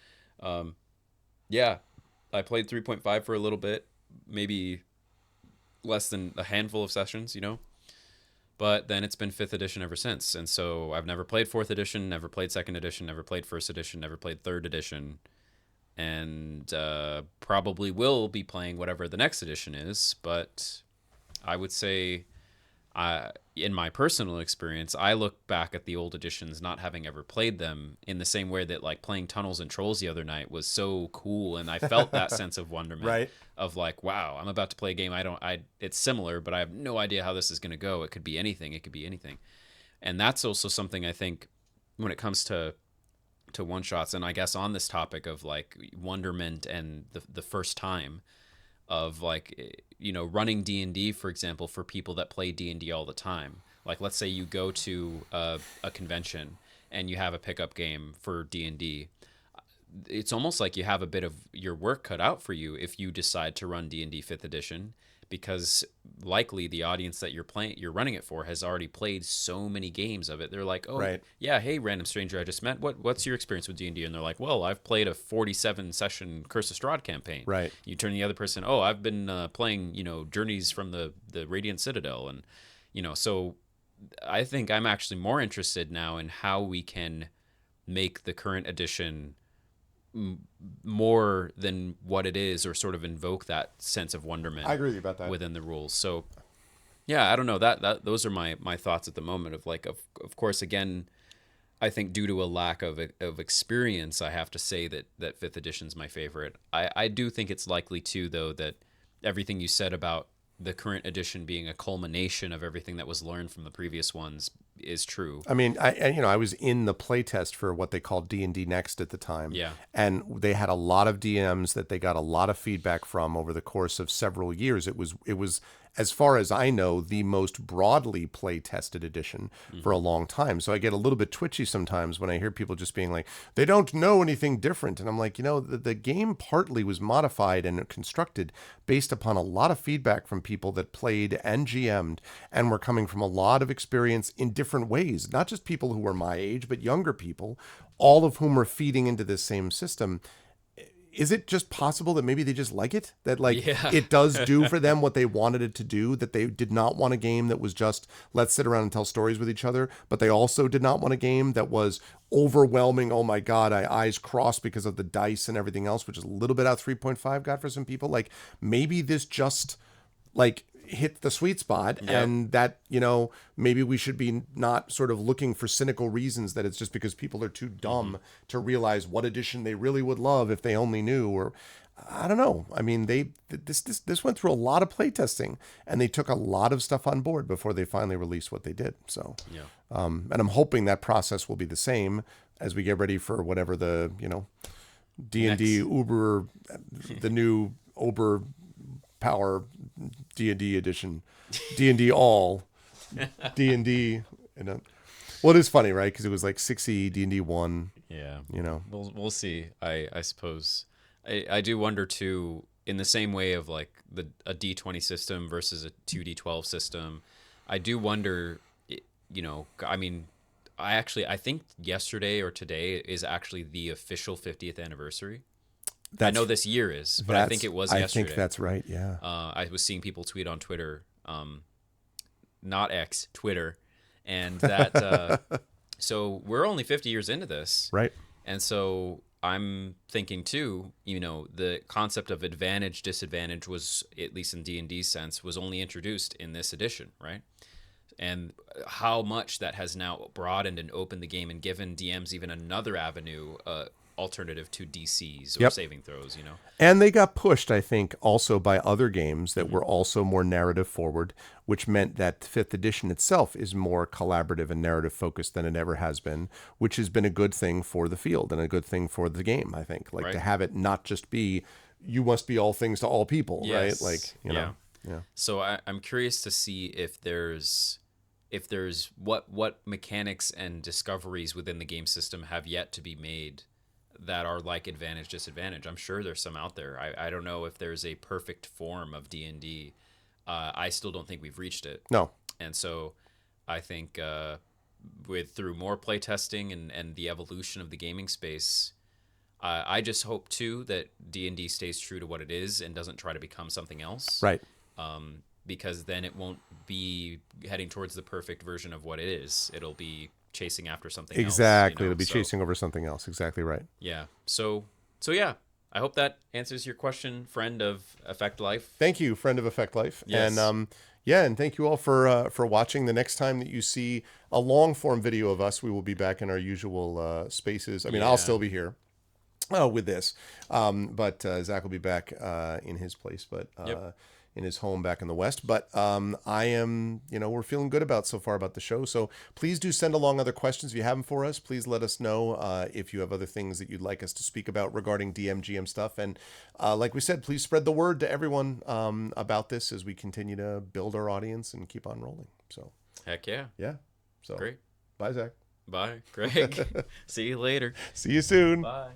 yeah, I played 3.5 for a little bit, maybe less than a handful of sessions, you know. But then it's been 5th edition ever since. And so I've never played 4th edition, never played 2nd edition, never played 1st edition, never played 3rd edition. And probably will be playing whatever the next edition is. But I would say, in my personal experience, I look back at the old editions not having ever played them in the same way that like playing Tunnels and Trolls the other night was so cool. And I felt that sense of wonderment, right? Of like, wow, I'm about to play a game. It's similar, but I have no idea how this is going to go. It could be anything. It could be anything. And that's also something I think when it comes to one shots, and I guess on this topic of like wonderment and the first time of like, you know, running D&D, for example, for people that play D&D all the time. Like, let's say you go to a convention and you have a pickup game for D&D. It's almost like you have a bit of your work cut out for you if you decide to run D&D 5th edition, because likely the audience that you're running it for has already played so many games of it. They're like, oh, yeah, hey, random stranger I just met. What's your experience with D&D? And they're like, well, I've played a 47-session Curse of Strahd campaign. Right. You turn the other person, oh, I've been playing, you know, Journeys from the Radiant Citadel. And, you know, so I think I'm actually more interested now in how we can make the current edition more than what it is, or sort of invoke that sense of wonderment. I agree with you about that. Within the rules. So yeah, I don't know, that those are my thoughts at the moment of like, of course, again, I think due to a lack of experience, I have to say that 5th edition's my favorite. I do think it's likely too, though, that everything you said about the current edition being a culmination of everything that was learned from the previous ones is true. I mean, I was in the playtest for what they called D&D Next at the time. Yeah. And they had a lot of DMs that they got a lot of feedback from over the course of several years. It was, as far as I know, the most broadly play-tested edition for a long time. So I get a little bit twitchy sometimes when I hear people just being like, they don't know anything different. And I'm like, you know, the game partly was modified and constructed based upon a lot of feedback from people that played and GM'd and were coming from a lot of experience in different ways. Not just people who were my age, but younger people, all of whom were feeding into this same system. Is it just possible that maybe they just like it? That like it does do for them what they wanted it to do, that they did not want a game that was just, let's sit around and tell stories with each other, but they also did not want a game that was overwhelming. Oh my God, eyes crossed because of the dice and everything else, which is a little bit out 3.5 got for some people. Like maybe this just like hit the sweet spot, and that, you know, maybe we should be not sort of looking for cynical reasons that it's just because people are too dumb to realize what edition they really would love if they only knew, or I don't know. I mean, this went through a lot of playtesting, and they took a lot of stuff on board before they finally released what they did. So, and I'm hoping that process will be the same as we get ready for whatever the, you know, D&D Uber, the new Uber Power D&D edition, D&D all, D&D. Well, it is funny, right? Because it was like 6e, D&D 1. Yeah. You know. We'll see, I suppose. I do wonder, too, in the same way of like a D20 system versus a 2D12 system, I do wonder, you know, I mean, I think yesterday or today is actually the official 50th anniversary. I know this year is, but I think it was yesterday. I think that's right. Yeah. I was seeing people tweet on Twitter, not X, Twitter, and that. So we're only 50 years into this, Right. and so I'm thinking too. You know, the concept of advantage disadvantage was, at least in D&D sense, was only introduced in this edition, right? And how much that has now broadened and opened the game and given DMs even another avenue, alternative to DCs or saving throws, you know. And they got pushed, I think, also by other games that were also more narrative forward, which meant that 5th edition itself is more collaborative and narrative focused than it ever has been, which has been a good thing for the field and a good thing for the game, I think. Like to have it not just be, you must be all things to all people, right? Like, you know. Yeah. So I'm curious to see if there's what mechanics and discoveries within the game system have yet to be made that are like advantage disadvantage. I'm sure there's some out there. I don't know if there's a perfect form of D&D. I still don't think we've reached it. No. And so I think through more playtesting and the evolution of the gaming space, I just hope too that D&D stays true to what it is and doesn't try to become something else. Right. Because then it won't be heading towards the perfect version of what it is. It'll be chasing after something else. Exactly. It'll be chasing over something else. Exactly right. Yeah. So yeah. I hope that answers your question, friend of Effect Life. Thank you, friend of Effect Life. Yes. And and thank you all for watching. The next time that you see a long form video of us, we will be back in our usual spaces. I mean, I'll still be here with this, but Zach will be back in his place, but in his home back in the West. But I am, we're feeling good so far about the show. So please do send along other questions if you have them for us. Please let us know if you have other things that you'd like us to speak about regarding GM stuff. And like we said, please spread the word to everyone about this as we continue to build our audience and keep on rolling. So heck yeah. Yeah. So great. Bye, Zach. Bye, Greg. See you later. See you soon. Bye.